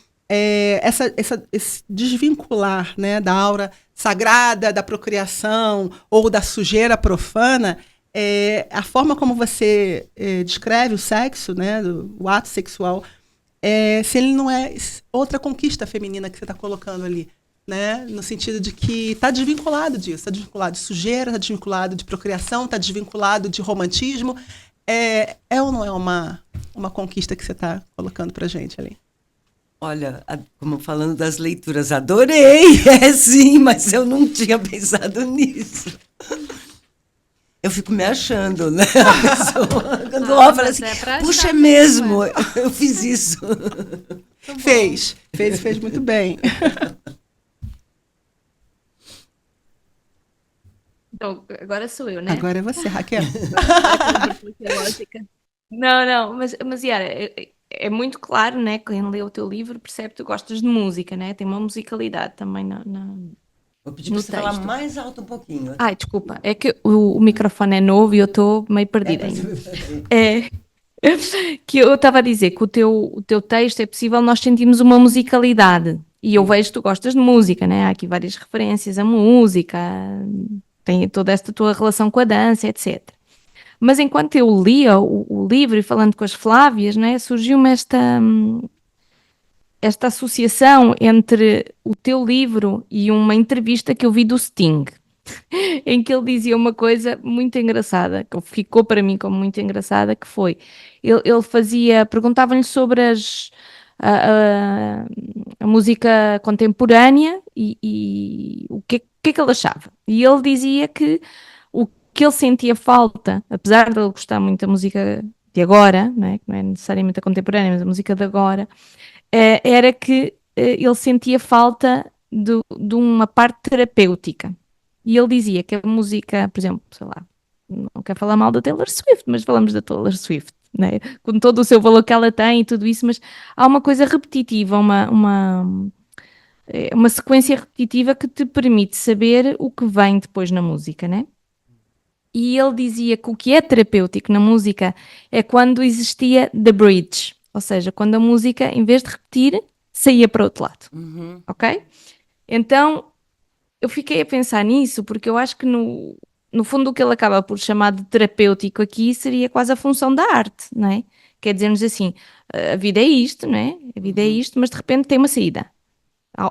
esse desvincular, né, da aura sagrada, da procriação ou da sujeira profana, a forma como você descreve o sexo, né, o ato sexual, se ele não é outra conquista feminina que você está colocando ali, né, no sentido de que está desvinculado disso, está desvinculado de sujeira, está desvinculado de procriação, está desvinculado de romantismo. Ou não é uma conquista que você está colocando para gente ali? Olha, como falando das leituras, adorei, sim, mas eu não tinha pensado nisso. Eu fico me achando, né? A pessoa, quando ela fala assim, puxa, é mesmo, eu fiz isso. Fez muito bem. Então, agora sou eu, né? Agora é você, Raquel. Não, mas Yara, é muito claro, né? Quem lê o teu livro percebe que tu gostas de música, né? Tem uma musicalidade também Vou pedir para no você falar texto. mais alto um pouquinho. Ai, desculpa, é que o microfone é novo e eu estou meio perdida ainda. Que eu estava a dizer que o teu texto é possível nós sentimos uma musicalidade. E eu vejo que tu gostas de música, né? Há aqui várias referências à música, tem toda esta tua relação com a dança, etc. Mas enquanto eu lia o livro e falando com as Flávias, né, surgiu-me esta associação entre o teu livro e uma entrevista que eu vi do Sting, em que ele dizia uma coisa muito engraçada, que ficou para mim como muito engraçada, que foi, perguntavam-lhe sobre a música contemporânea e o que é que ele achava. E ele dizia que o que ele sentia falta, apesar de ele gostar muito da música de agora, né, que não é necessariamente a contemporânea, mas a música de agora, era que ele sentia falta de uma parte terapêutica. E ele dizia que a música, por exemplo, sei lá, não quero falar mal da Taylor Swift, mas falamos da Taylor Swift, né? Com todo o seu valor que ela tem e tudo isso, mas há uma coisa repetitiva, uma sequência repetitiva que te permite saber o que vem depois na música, né? E ele dizia que o que é terapêutico na música é quando existia the bridge, ou seja, quando a música, em vez de repetir, saía para o outro lado, ok? Então, eu fiquei a pensar nisso, porque eu acho que no fundo o que ele acaba por chamar de terapêutico aqui seria quase a função da arte, não é? Quer dizer-nos assim, a vida é isto, não é? A vida é isto, mas de repente tem uma saída.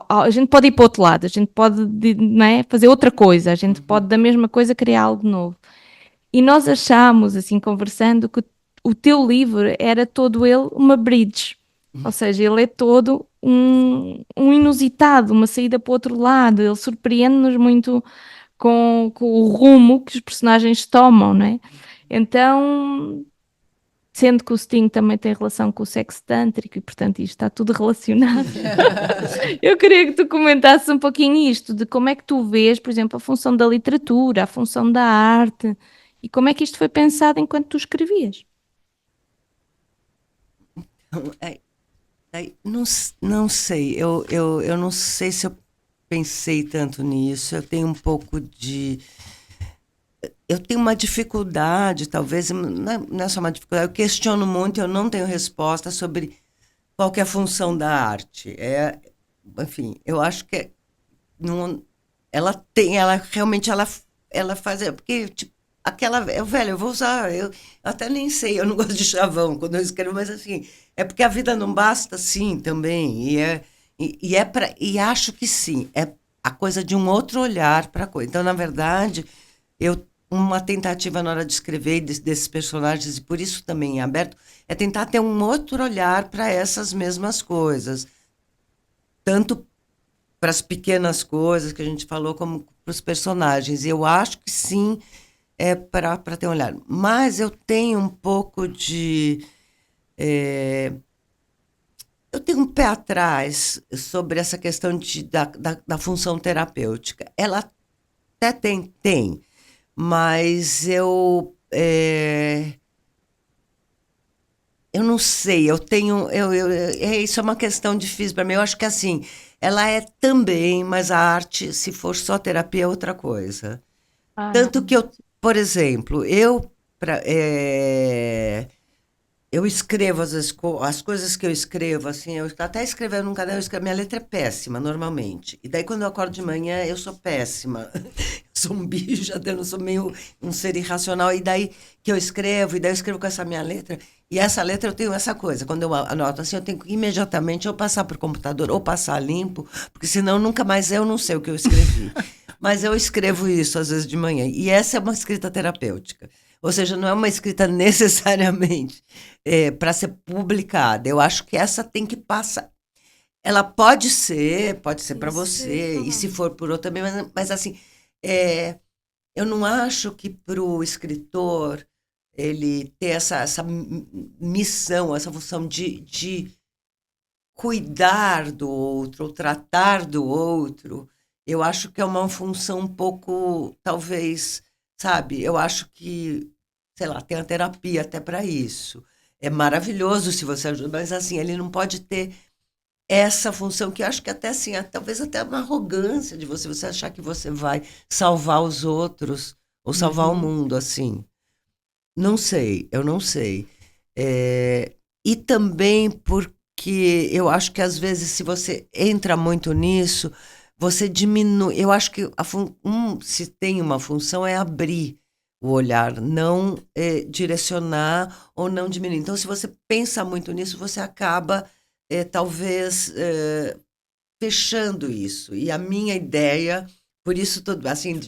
A gente pode ir para o outro lado, a gente pode, não é, fazer outra coisa, a gente pode da mesma coisa criar algo novo. E nós achamos, assim, conversando, que o teu livro era todo ele uma bridge, ou seja, ele é todo um inusitado, uma saída para o outro lado, ele surpreende-nos muito com o rumo que os personagens tomam, não é? Então, sendo que o Sting também tem relação com o sexo tântrico e, portanto, isto está tudo relacionado. Eu queria que tu comentasses um pouquinho isto, de como é que tu vês, por exemplo, a função da literatura, a função da arte, e como é que isto foi pensado enquanto tu escrevias? Não sei, eu não sei se eu pensei tanto nisso, eu tenho um pouco de eu tenho uma dificuldade, talvez, não é só uma dificuldade, eu questiono muito, eu não tenho resposta sobre qual que é a função da arte. Enfim, eu acho que não, ela realmente, ela faz, porque, tipo, velho, eu vou usar, eu até nem sei, eu não gosto de chavão quando eu escrevo, mas assim, é porque a vida não basta assim também, e acho que sim, é a coisa de um outro olhar para a coisa. Então, na verdade, uma tentativa na hora de escrever desses personagens, e por isso também em aberto, é tentar ter um outro olhar para essas mesmas coisas. Tanto para as pequenas coisas que a gente falou, como para os personagens. Eu acho que sim, é para ter um olhar. Mas eu tenho um pouco de. Eu tenho um pé atrás sobre essa questão da função terapêutica. Ela até tem, mas eu não sei, eu tenho. Isso é uma questão difícil para mim. Eu acho que assim, ela é também, mas a arte, se for só terapia, é outra coisa. Ah, não. Tanto que por exemplo, eu escrevo as coisas que eu escrevo, assim, eu até escrevendo num caderno, minha letra é péssima, normalmente. E daí, quando eu acordo de manhã, eu sou péssima. Sou um bicho, até não sou meio um ser irracional. E daí que eu escrevo, e daí eu escrevo com essa minha letra. E essa letra eu tenho essa coisa. Quando eu anoto assim, eu tenho que imediatamente ou passar para o computador ou passar limpo, porque senão nunca mais eu não sei o que eu escrevi. Mas eu escrevo isso às vezes de manhã. E essa é uma escrita terapêutica. Ou seja, não é uma escrita necessariamente para ser publicada. Eu acho que essa tem que passar. Ela pode ser para você, e se for por outro também, mas assim, eu não acho que para o escritor ele ter essa missão, essa função de cuidar do outro, ou tratar do outro. Eu acho que é uma função um pouco, talvez, sabe? Eu acho que, sei lá, tem a terapia até para isso. É maravilhoso se você ajuda, mas assim, ele não pode ter essa função que eu acho que até assim, talvez até uma arrogância de você achar que você vai salvar os outros ou salvar o mundo, assim. Não sei, eu não sei. E também porque eu acho que às vezes se você entra muito nisso, você diminui. Eu acho que se tem uma função é abrir o olhar, não direcionar ou não diminuir. Então, se você pensa muito nisso, você acaba talvez fechando isso. E a minha ideia, por isso assim,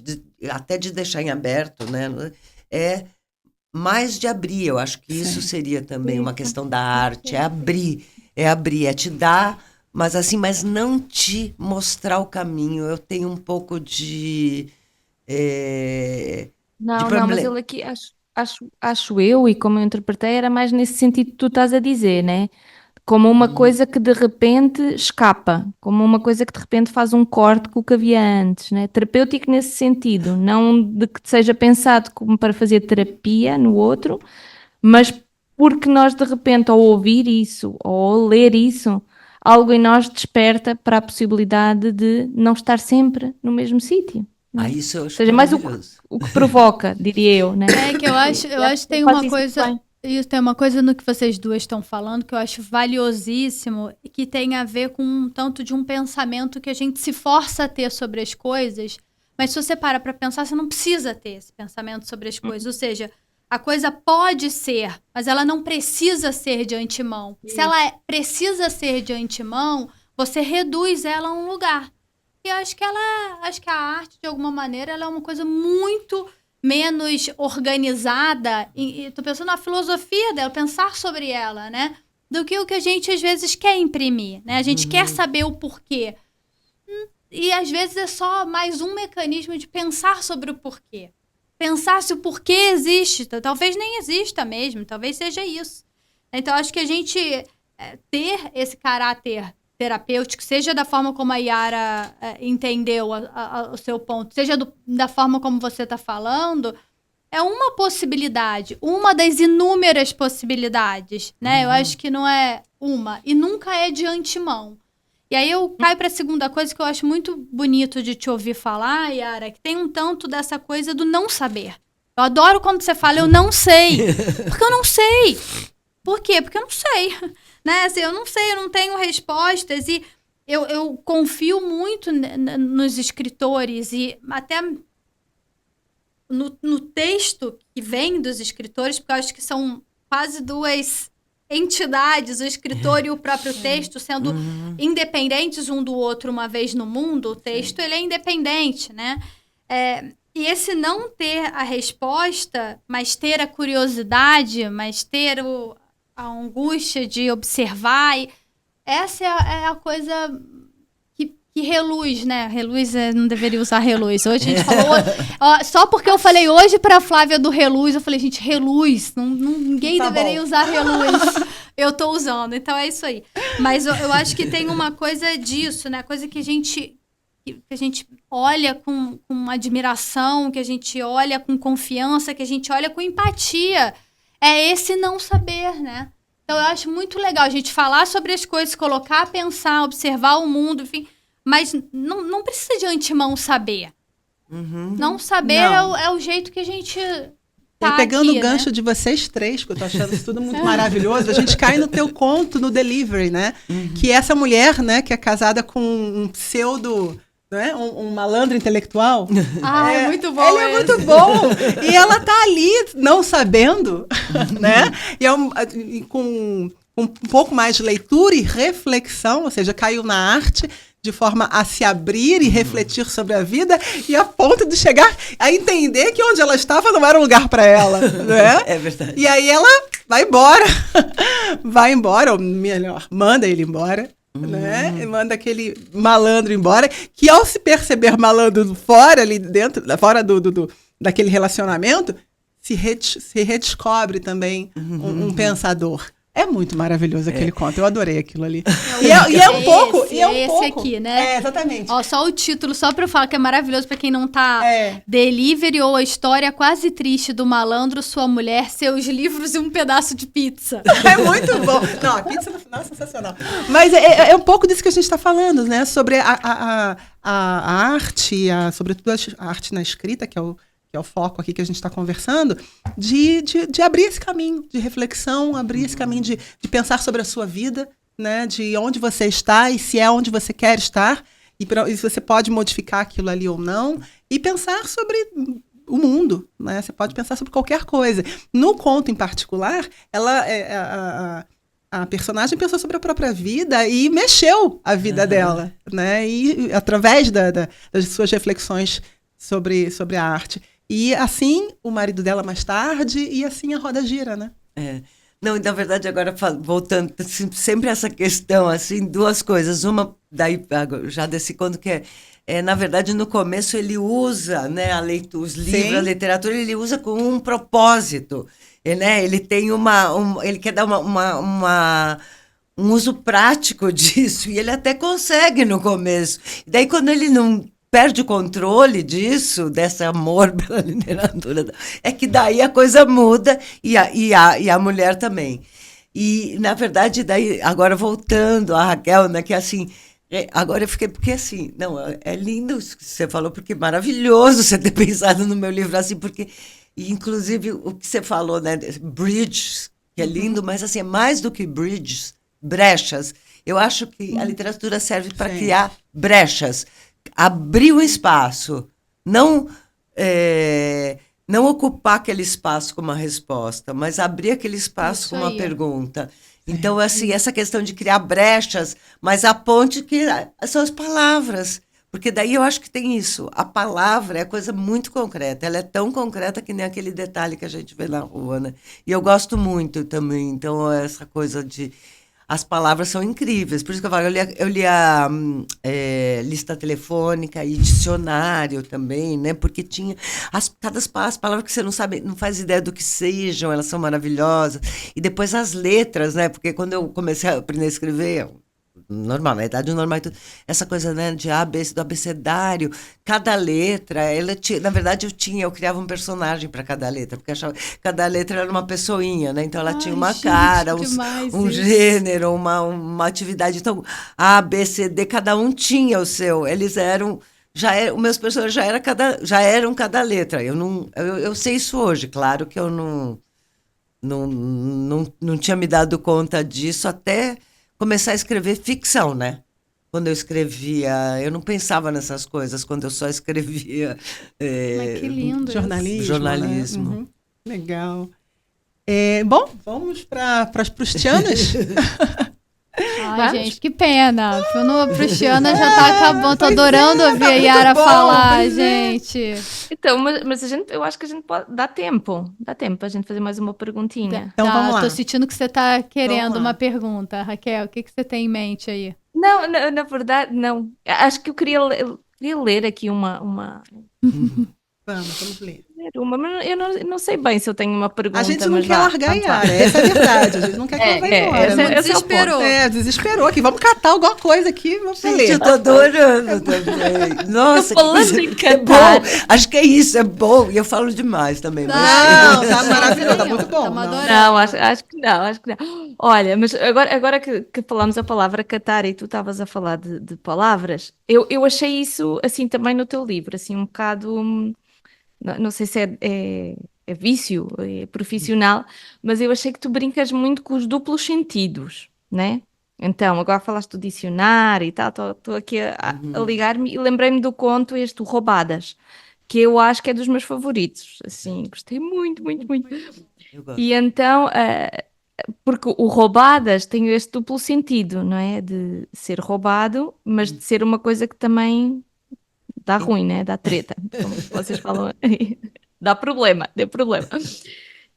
até de deixar em aberto, né, é mais de abrir. Eu acho que isso seria também uma questão da arte, é te dar, mas não te mostrar o caminho. Eu tenho um pouco de Não, não, mas problema. ele aqui, acho eu, e como eu interpretei, era mais nesse sentido que tu estás a dizer, né? Como uma coisa que de repente escapa, como uma coisa que de repente faz um corte com o que havia antes, né? Terapêutico nesse sentido, não de que seja pensado como para fazer terapia no outro, mas porque nós de repente ao ouvir isso, ou ao ler isso, algo em nós desperta para a possibilidade de não estar sempre no mesmo sítio, né? Isso eu Ou acho seja, mais maravilhoso. o que provoca, diria eu, né? É que eu acho que tem Faz uma isso muito coisa. bem. Isso tem uma coisa no que vocês duas estão falando que eu acho valiosíssimo e que tem a ver com um tanto de um pensamento que a gente se força a ter sobre as coisas, mas se você para pensar, você não precisa ter esse pensamento sobre as coisas. Ou seja, a coisa pode ser, mas ela não precisa ser de antemão. Se ela precisa ser de antemão, você reduz ela a um lugar. E eu acho que acho que a arte, de alguma maneira, ela é uma coisa muito menos organizada, e tô pensando na filosofia dela, pensar sobre ela, né? Do que o que a gente às vezes quer imprimir, né? A gente quer saber o porquê. E às vezes é só mais um mecanismo de pensar sobre o porquê. Pensar se o porquê existe. Talvez nem exista mesmo, talvez seja isso. Então, acho que a gente ter esse caráter terapêutico, seja da forma como a Yara entendeu o seu ponto, seja da forma como você está falando, é uma possibilidade, uma das inúmeras possibilidades, né? Eu acho que não é uma, e nunca é de antemão. E aí eu caio para a segunda coisa que eu acho muito bonito de te ouvir falar, Yara, que tem um tanto dessa coisa do não saber. Eu adoro quando você fala, eu não sei. Porque eu não sei. Por quê? Porque eu não sei. Né? Assim, eu não sei, eu não tenho respostas. E eu confio muito nos escritores e até no texto que vem dos escritores, porque eu acho que são quase duas entidades, o escritor e o próprio texto, sendo independentes um do outro uma vez no mundo. O texto, ele é independente, né? E esse não ter a resposta, mas ter a curiosidade, mas ter a angústia de observar, essa é a coisa que reluz, né? Reluz, não deveria usar reluz. Hoje a gente falou... Ó, só porque eu falei hoje pra Flávia do reluz, eu falei, gente, reluz. Ninguém deveria usar reluz. Eu tô usando, então é isso aí. Mas eu acho que tem uma coisa disso, né? Coisa que a gente olha com admiração, que a gente olha com confiança, que a gente olha com empatia. É esse não saber, né? Então eu acho muito legal a gente falar sobre as coisas, colocar, pensar, observar o mundo, enfim... Mas não precisa de antemão saber. Não saber Não. É o jeito que a gente E tá pegando aqui, o gancho né? de vocês três, que eu tô achando isso tudo muito maravilhoso, a gente cai no teu conto, no Delivery, né? Que essa mulher, né, que é casada com um pseudo... Né? Um malandro intelectual. É muito bom. Ele é muito bom. E ela tá ali não sabendo, né? E com um pouco mais de leitura e reflexão, ou seja, caiu na arte de forma a se abrir e refletir sobre a vida e a ponto de chegar a entender que onde ela estava não era um lugar para ela, né? É verdade. E aí ela vai embora. Vai embora, ou melhor, manda ele embora. Né? E manda aquele malandro embora, que ao se perceber malandro fora ali dentro, fora daquele relacionamento, se redescobre também um pensador. É muito maravilhoso aquele conto, eu adorei aquilo ali. E é um pouco... Esse aqui, né? É, exatamente. Ó, só o título, só pra eu falar que é maravilhoso pra quem não tá... Delivery ou a história quase triste do malandro, sua mulher, seus livros e um pedaço de pizza. É muito bom. Não, a pizza no final é sensacional. Mas é um pouco disso que a gente está falando, né? Sobre a arte, sobretudo a arte na escrita, que é o foco aqui que a gente está conversando, de abrir esse caminho de reflexão, abrir esse caminho de pensar sobre a sua vida, né? De onde você está e se é onde você quer estar, e se você pode modificar aquilo ali ou não, e pensar sobre o mundo, né? Você pode pensar sobre qualquer coisa. No conto em particular, a personagem pensou sobre a própria vida e mexeu a vida dela, né? E através das suas reflexões sobre a arte. E assim o marido dela mais tarde, e assim a roda gira, né? Não, na verdade, agora voltando, sempre essa questão, assim, duas coisas. Uma, daí, já desse conto que na verdade, no começo ele usa, né, os livros, a literatura, ele usa com um propósito. Ele tem ele quer dar um uso prático disso, e ele até consegue no começo. E daí, quando ele não perde o controle disso, desse amor pela literatura, é que daí a coisa muda e a mulher também. E, na verdade, daí, agora voltando a Raquel, né, que assim, agora eu fiquei, porque assim, não, é lindo isso que você falou, porque é maravilhoso você ter pensado no meu livro assim, porque, inclusive, o que você falou, né, bridges, que é lindo, mas assim, é mais do que bridges, brechas. Eu acho que a literatura serve para criar brechas, abrir o espaço, não ocupar aquele espaço com uma resposta, mas abrir aquele espaço com uma pergunta. Então, assim, essa questão de criar brechas, mas a ponte que são as palavras. Porque daí eu acho que tem isso. A palavra é coisa muito concreta. Ela é tão concreta que nem aquele detalhe que a gente vê na rua, né? E eu gosto muito também. Então, essa coisa de... As palavras são incríveis. Por isso que eu falo, eu lia lista telefônica e dicionário também, né? Porque tinha as palavras que você não sabe, não faz ideia do que sejam, elas são maravilhosas. E depois as letras, né? Porque quando eu comecei a aprender a escrever, normal, na idade normal, essa coisa, né, do abecedário, cada letra, na verdade eu criava um personagem para cada letra, porque achava que cada letra era uma pessoinha, né, então ela tinha uma cara, um gênero, uma atividade, então A, B, C, D, cada um tinha o seu, eles eram os meus personagens já eram cada letra. Eu sei isso hoje, claro que eu não tinha me dado conta disso até começar a escrever ficção, né? Quando eu escrevia, eu não pensava nessas coisas, quando eu só escrevia Mas que lindo isso. jornalismo. Né? Uhum. Legal. Bom, vamos para as prustianas? Ai, Vamos? gente, que pena. O Prustiana já tá acabando. Tô adorando ouvir a muito Yara bom, falar, pois é. gente. Então, mas eu acho que a gente pode. Dá tempo pra gente fazer mais uma perguntinha. Então, vamos lá. Tô sentindo que você tá querendo Vamos lá. uma pergunta. Raquel, o que você tem em mente aí? Não, na verdade, não. Acho que eu queria ler aqui Vamos ler. mas eu não sei bem se eu tenho uma pergunta. A gente não mas quer vá, largar a vamos lá. Yara, essa é a verdade. A gente não quer que ela vá embora. esse né? é o Desesperou. ponto. Desesperou aqui. Vamos catar alguma coisa aqui, vamos Gente, ler. eu tô adorando também. Nossa, Tô falando coisa- em é cantar. bom. Acho que é isso, é bom. E eu falo demais também. Mas... Não, tá maravilhoso, tá muito bom. Tamo Não. adorando. Não, acho que não, acho que não. Olha, mas agora que falamos a palavra catar e tu estavas a falar de palavras, eu achei isso assim também no teu livro, assim um bocado, não sei se é vício, é profissional, mas eu achei que tu brincas muito com os duplos sentidos, né? Então, agora falaste do dicionário e tal, estou aqui a ligar-me e lembrei-me do conto este, o Roubadas, que eu acho que é dos meus favoritos, assim, gostei muito, muito, muito. Eu gosto. E então, porque o roubadas tem este duplo sentido, não é? De ser roubado, mas de ser uma coisa que também dá ruim, né? Dá treta, como vocês falam. Dá problema, deu problema.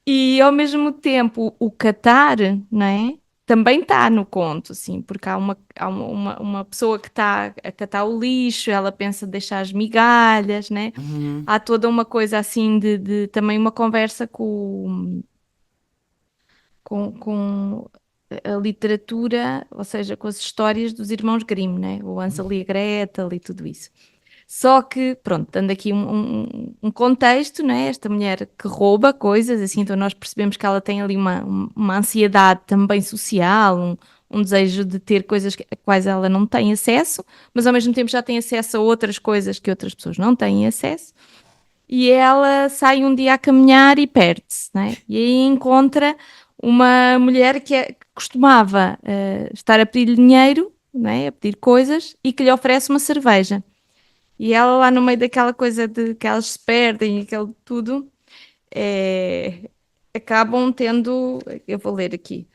E ao mesmo tempo, o catar, não é? Também está no conto, assim, porque há uma pessoa que está a catar o lixo, ela pensa de deixar as migalhas, né? Uhum. Há toda uma coisa assim de também uma conversa com a literatura, ou seja, com as histórias dos irmãos Grimm, né? O Hansel e a Gretel e tudo isso. Só que, pronto, dando aqui um contexto, né? Esta mulher que rouba coisas, assim, então nós percebemos que ela tem ali uma ansiedade também social, um desejo de ter coisas a quais ela não tem acesso, mas ao mesmo tempo já tem acesso a outras coisas que outras pessoas não têm acesso. E ela sai um dia a caminhar e perde-se, né? E aí encontra uma mulher que costumava estar a pedir dinheiro, né? A pedir coisas, e que lhe oferece uma cerveja. E ela lá no meio daquela coisa de que elas se perdem e aquele tudo, acabam tendo, eu vou ler aqui,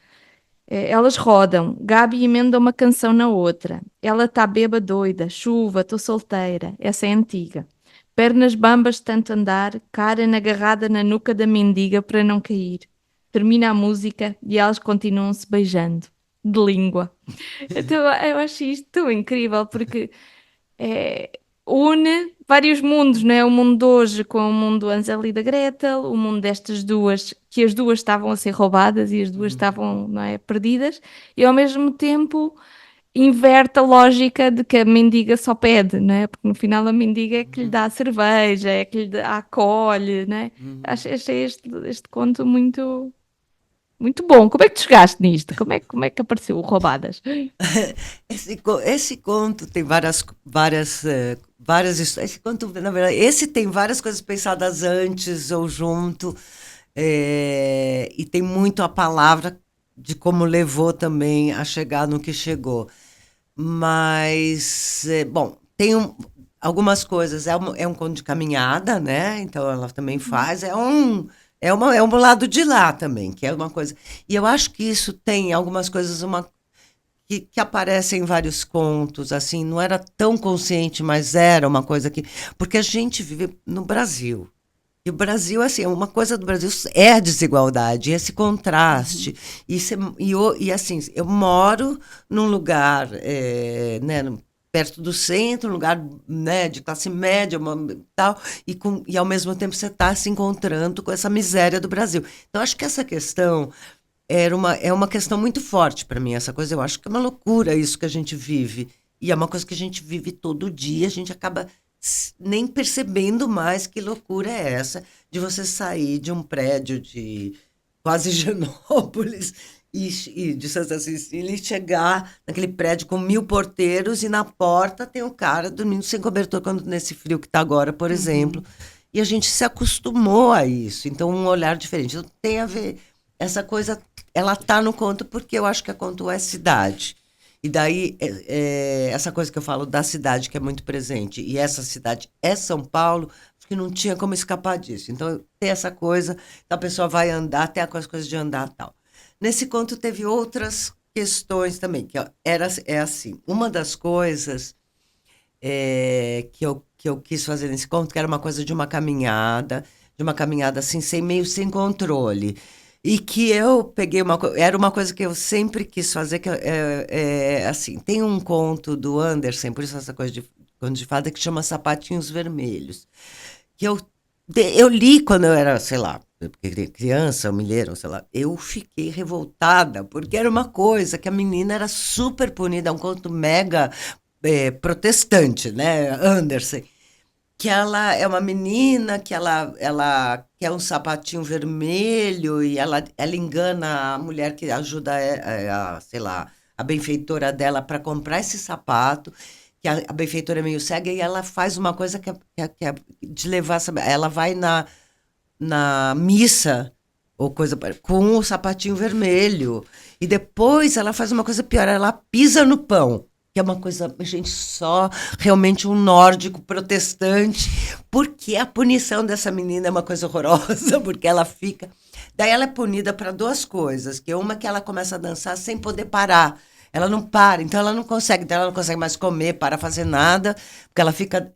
elas rodam, Gabi emenda uma canção na outra, ela tá bêba doida, chuva, tô solteira, essa é antiga. Pernas bambas de tanto andar, Karen agarrada na nuca da mendiga para não cair. Termina a música e elas continuam-se beijando, de língua. Então eu acho isto tão incrível porque é, une vários mundos, não é? O mundo de hoje com o mundo do Hansel e da Gretel, o mundo destas duas, que as duas estavam a ser roubadas e as duas estavam, não é, perdidas, e ao mesmo tempo inverte a lógica de que a mendiga só pede, não é? Porque no final a mendiga é que lhe dá a cerveja, é que a acolhe, não é? Achei este conto muito, muito bom. Como é que tu chegaste nisto? Como é que apareceu o Roubadas? Esse conto tem várias histórias. Esse conto, na verdade, esse tem várias coisas pensadas antes ou junto, e tem muito a palavra de como levou também a chegar no que chegou. Mas, bom, tem algumas coisas. É um conto de caminhada, né? Então ela também faz. É um lado de lá também, que é uma coisa. E eu acho que isso tem algumas coisas, que aparecem em vários contos, assim, não era tão consciente, mas era uma coisa que... Porque a gente vive no Brasil. E o Brasil, assim, uma coisa do Brasil é a desigualdade, esse contraste. E assim, eu moro num lugar, né, perto do centro, um lugar, né, de classe média, tal, e ao mesmo tempo você está se encontrando com essa miséria do Brasil. Então, acho que essa questão é uma questão muito forte para mim, essa coisa. Eu acho que é uma loucura isso que a gente vive. E é uma coisa que a gente vive todo dia, a gente acaba nem percebendo mais que loucura é essa de você sair de um prédio de quase Higienópolis e de Santa Cecília e chegar naquele prédio com 1000 porteiros e na porta tem um cara dormindo sem cobertor quando, nesse frio que está agora, por exemplo. E a gente se acostumou a isso. Então, um olhar diferente. Então, tem a ver... Essa coisa, ela está no conto porque eu acho que a conto é cidade. E daí, essa coisa que eu falo da cidade, que é muito presente, e essa cidade é São Paulo, acho que não tinha como escapar disso. Então, tem essa coisa, a pessoa vai andar, até as coisas de andar e tal. Nesse conto teve outras questões também, que é assim, uma das coisas que eu quis fazer nesse conto, que era uma coisa de uma caminhada assim, sem controle. E que eu peguei era uma coisa que eu sempre quis fazer, que assim, tem um conto do Andersen, por isso essa coisa de conto de fada, que chama Sapatinhos Vermelhos, que eu li quando eu era, sei lá, criança, milheiro, sei lá, eu fiquei revoltada, porque era uma coisa que a menina era super punida, um conto mega protestante, né, Andersen, que ela é uma menina, que ela quer um sapatinho vermelho e ela engana a mulher que ajuda sei lá, a benfeitora dela para comprar esse sapato, que a benfeitora é meio cega e ela faz uma coisa que é de levar, ela vai na missa ou coisa com o sapatinho vermelho e depois ela faz uma coisa pior, ela pisa no pão. Que é uma coisa, gente, só realmente um nórdico protestante, porque a punição dessa menina é uma coisa horrorosa, porque ela fica... Daí ela é punida para 2 coisas, que uma que ela começa a dançar sem poder parar. Ela não para, então ela não consegue mais comer, para fazer nada, porque ela fica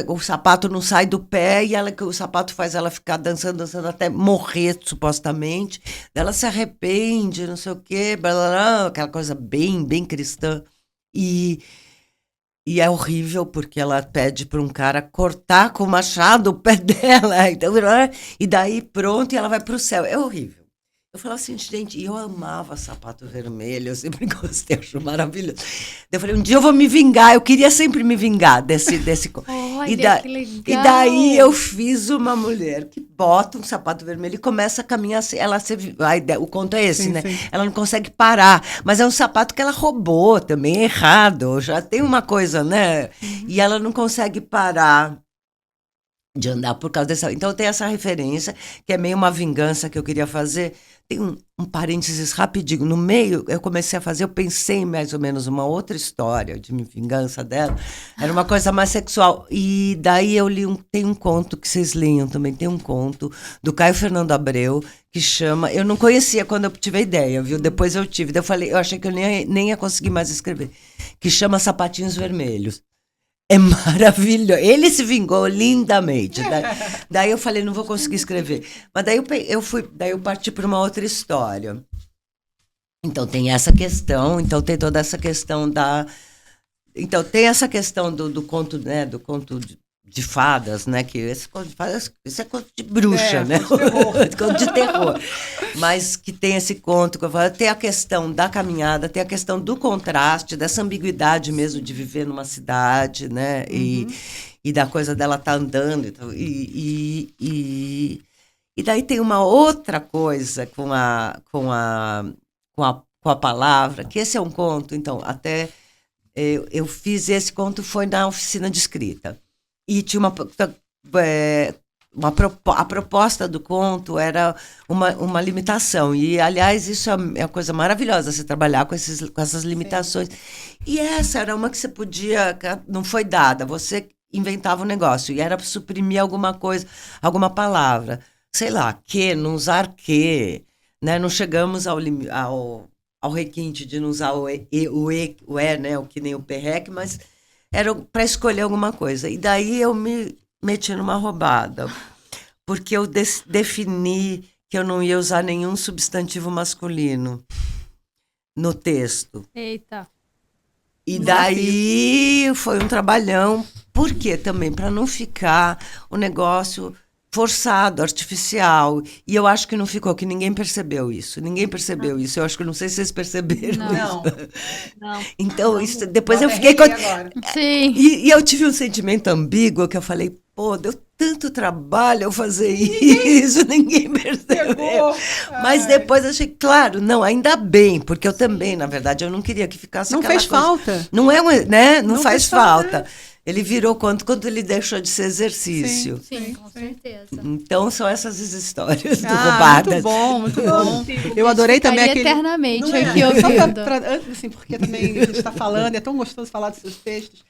com o sapato não sai do pé e o sapato faz ela ficar dançando até morrer, supostamente. Daí ela se arrepende, não sei o quê, blá, blá, blá, aquela coisa bem, bem cristã. E é horrível porque ela pede para um cara cortar com o machado o pé dela. Então, e daí pronto, e ela vai para o céu. É horrível. Eu falava assim, gente, eu amava Sapato Vermelho, eu sempre gostei, acho maravilhoso. Eu falei, um dia eu vou me vingar, eu queria sempre me vingar desse Olha, que legal. E daí eu fiz uma mulher que bota um sapato vermelho e começa a caminhar assim, o conto é esse, Sim, né? sim. Ela não consegue parar, mas é um sapato que ela roubou também, é errado, já tem uma coisa, né? E ela não consegue parar de andar por causa dessa... Então tem essa referência, que é meio uma vingança que eu queria fazer. Tem um parênteses rapidinho. No meio, eu comecei a fazer, eu pensei em mais ou menos uma outra história de vingança dela. Era uma coisa mais sexual. E daí eu li tem um conto que vocês leiam também. Tem um conto do Caio Fernando Abreu, que chama... Eu não conhecia quando eu tive a ideia, viu? Depois eu tive. Daí eu falei, eu achei que eu nem ia conseguir mais escrever. Que chama Sapatinhos Vermelhos. É maravilhoso. Ele se vingou lindamente. Daí eu falei, não vou conseguir escrever. Mas daí eu parti para uma outra história. Então tem essa questão, então tem toda essa questão Então tem essa questão do conto, né? Do conto de fadas, né? Que esse conto de fadas, isso é conto de bruxa, né? Conto de terror. Mas que tem esse conto que eu falo, tem a questão da caminhada, tem a questão do contraste, dessa ambiguidade mesmo de viver numa cidade, né? E da coisa dela estar andando. E daí tem uma outra coisa com a palavra, que esse é um conto, então, até eu fiz esse conto, foi na oficina de escrita. E tinha a proposta do conto era uma limitação. E, aliás, isso é uma coisa maravilhosa, você trabalhar com essas limitações. Sim. E essa era uma que você podia... Não foi dada, você inventava um negócio. E era suprimir alguma coisa, alguma palavra. Sei lá, não usar que. Né? Não chegamos ao requinte de não usar o e, né? O que nem o perrec, mas... Era para escolher alguma coisa. E daí eu me meti numa roubada. Porque eu defini que eu não ia usar nenhum substantivo masculino no texto. Eita. E daí foi um trabalhão. Por quê também? Para não ficar o negócio forçado, artificial. E eu acho que não ficou, que ninguém percebeu isso. Ninguém percebeu isso. Eu acho que não sei se vocês perceberam isso. Não. Então, isso, depois eu fiquei... Sim. E eu tive um sentimento ambíguo que eu falei, pô, deu tanto trabalho eu fazer isso, ninguém percebeu. Pegou. Mas Ai. depois eu achei, claro, não, ainda bem, porque eu também, na verdade, eu não queria que ficasse Não aquela fez coisa. falta. Não é, né? Não Não faz fez falta, falta. Ele virou quando ele deixou de ser exercício. Sim, com certeza. Então são essas as histórias do Ah, Roubadas. muito bom, muito bom. Eu adorei também Ficaria aquele... eternamente Não é? aqui Só ouvindo. assim, porque também a gente está falando, é tão gostoso falar dos seus textos.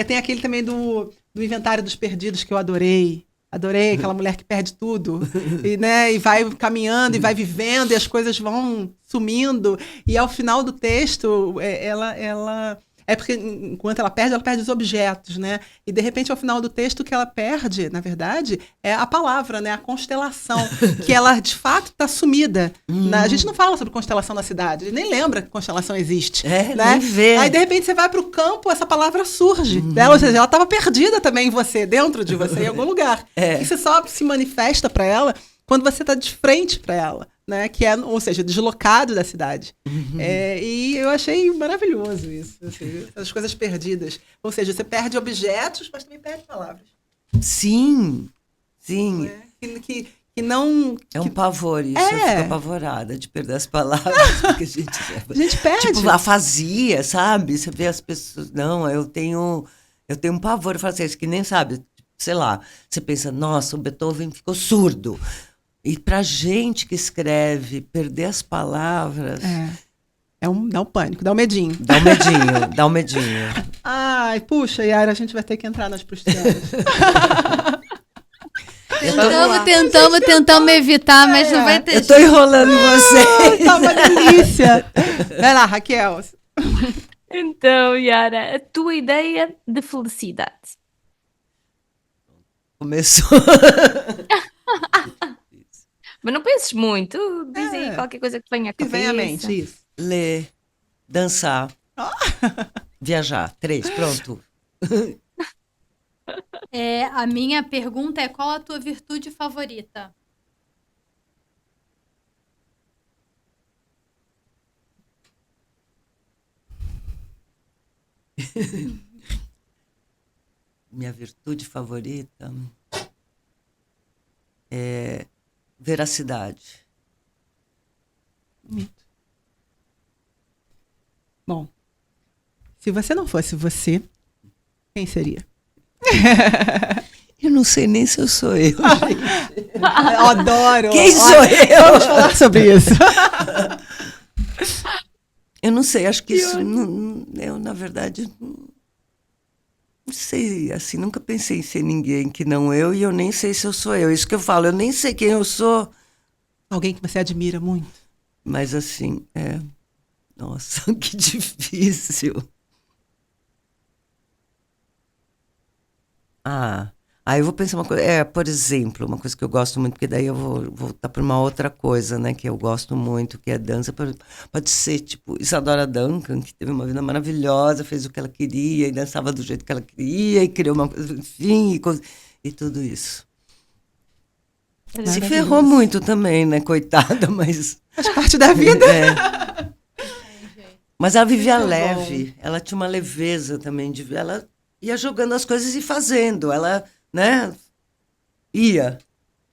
Tem aquele também do Inventário dos Perdidos que eu adorei. Adorei aquela mulher que perde tudo. E, né, e vai caminhando e vai vivendo e as coisas vão sumindo. E ao final do texto, ela... É porque enquanto ela perde os objetos, né? E de repente, ao final do texto, o que ela perde, na verdade, é a palavra, né? A constelação, que ela de fato está sumida. A gente não fala sobre constelação na cidade, nem lembra que constelação existe. É, né? nem vê. Aí de repente você vai para o campo, essa palavra surge. Né? Ou seja, ela estava perdida também em você, dentro de você, em algum lugar. E você só se manifesta para ela quando você está de frente para ela. Né, que é, ou seja, deslocado da cidade. E eu achei maravilhoso isso, assim, essas coisas perdidas. Ou seja, você perde objetos, mas também perde palavras. Sim, sim. Né? Que não... É um pavor isso, eu fico apavorada de perder as palavras, porque a gente perde. Tipo, afasia, sabe? Você vê as pessoas... Não, eu tenho um pavor, eu falo assim, que nem sabe, sei lá, você pensa, nossa, o Beethoven ficou surdo. E pra gente que escreve, perder as palavras... Dá um pânico, dá um medinho. Dá um medinho. Ai, puxa, Yara, a gente vai ter que entrar nas prostianas. Tentamos evitar, mas não vai ter Eu tô enrolando você. Tá uma delícia. Vai lá, Raquel. Então, Yara, a tua ideia de felicidade? Começou... Mas não penses muito, diz aí qualquer coisa que venha à Que cabeça. vem à mente, isso. Ler, dançar, viajar. 3, pronto. A minha pergunta é: qual a tua virtude favorita? Minha virtude favorita é veracidade. Bonito. Bom, se você não fosse você, quem seria? Eu não sei nem se eu sou eu. Eu adoro. Quem sou eu? Vamos falar sobre isso. Eu não sei, acho que isso... eu, na verdade, não sei, assim, nunca pensei em ser ninguém que não eu, e eu nem sei se eu sou eu. Isso que eu falo, eu nem sei quem eu sou. Alguém que você admira muito. Mas assim, nossa, que difícil. Eu vou pensar uma coisa. Por exemplo, uma coisa que eu gosto muito, porque daí eu vou voltar para uma outra coisa, né? Que eu gosto muito, que é dança. Pode ser, tipo, Isadora Duncan, que teve uma vida maravilhosa, fez o que ela queria, e dançava do jeito que ela queria, e criou uma coisa, enfim, e tudo isso. Se ferrou muito também, né? Coitada, mas... Faz parte da vida. Mas ela vivia Muito leve, ela tinha uma leveza também, ela ia jogando as coisas e fazendo, ela, né, ia.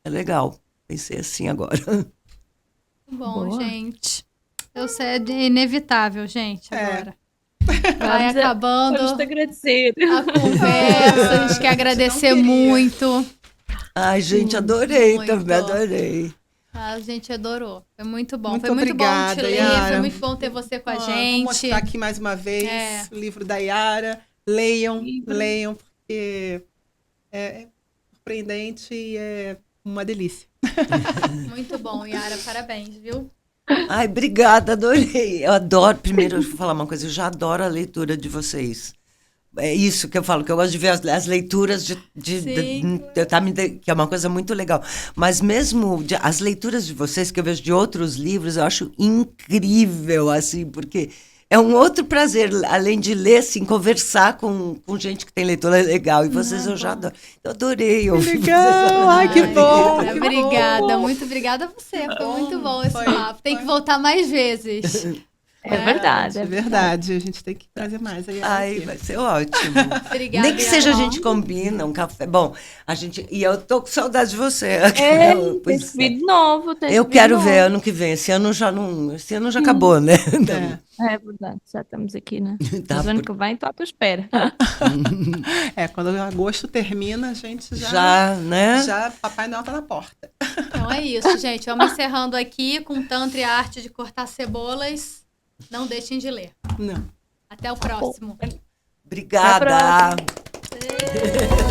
É legal, pensei assim agora. Bom, Boa. gente, eu sei, é inevitável, gente, agora. Vai Vamos acabando Vamos te agradecer. a conversa, a gente quer agradecer muito. Ai, gente, adorei Muito. também, adorei. A gente adorou, foi muito bom. Muito foi muito obrigada, bom te ler, Yara. foi muito bom ter você com a Vou gente. mostrar aqui mais uma vez o livro da Yara. Leiam, porque é surpreendente e é uma delícia. Muito bom, Yara, parabéns, viu? Ai, obrigada, adorei. Eu adoro, primeiro eu vou falar uma coisa, eu já adoro a leitura de vocês. É isso que eu falo, que eu gosto de ver as leituras que é uma coisa muito legal. Mas mesmo as leituras de vocês, que eu vejo de outros livros, eu acho incrível, assim, porque é um outro prazer, além de ler, assim, conversar com gente que tem leitura legal. E vocês eu já adoro. Eu adorei ouvir vocês. Ai, que bom. Yara, obrigada, muito obrigada a você. Foi muito bom esse papo. Tem que voltar mais vezes. É verdade. É verdade. A gente tem que trazer mais aí. Ai, vai ser ótimo. Obrigada. Nem que seja a Yara. gente combina um café. Bom, e eu tô com saudade de você. Tem Pois esse vídeo novo. Tem eu esse quero vídeo ver novo. ano que vem. Esse ano já acabou, né? É verdade, já estamos aqui, né? Tá Mas ano por- que vem, estou à tua espera. Quando agosto termina, a gente já, né? já Papai Noel tá na porta. Então é isso, gente. Vamos encerrando aqui com Tantra e a Arte de Cortar Cebolas. Não deixem de ler. Não. Até o próximo. Obrigada. Até a próxima.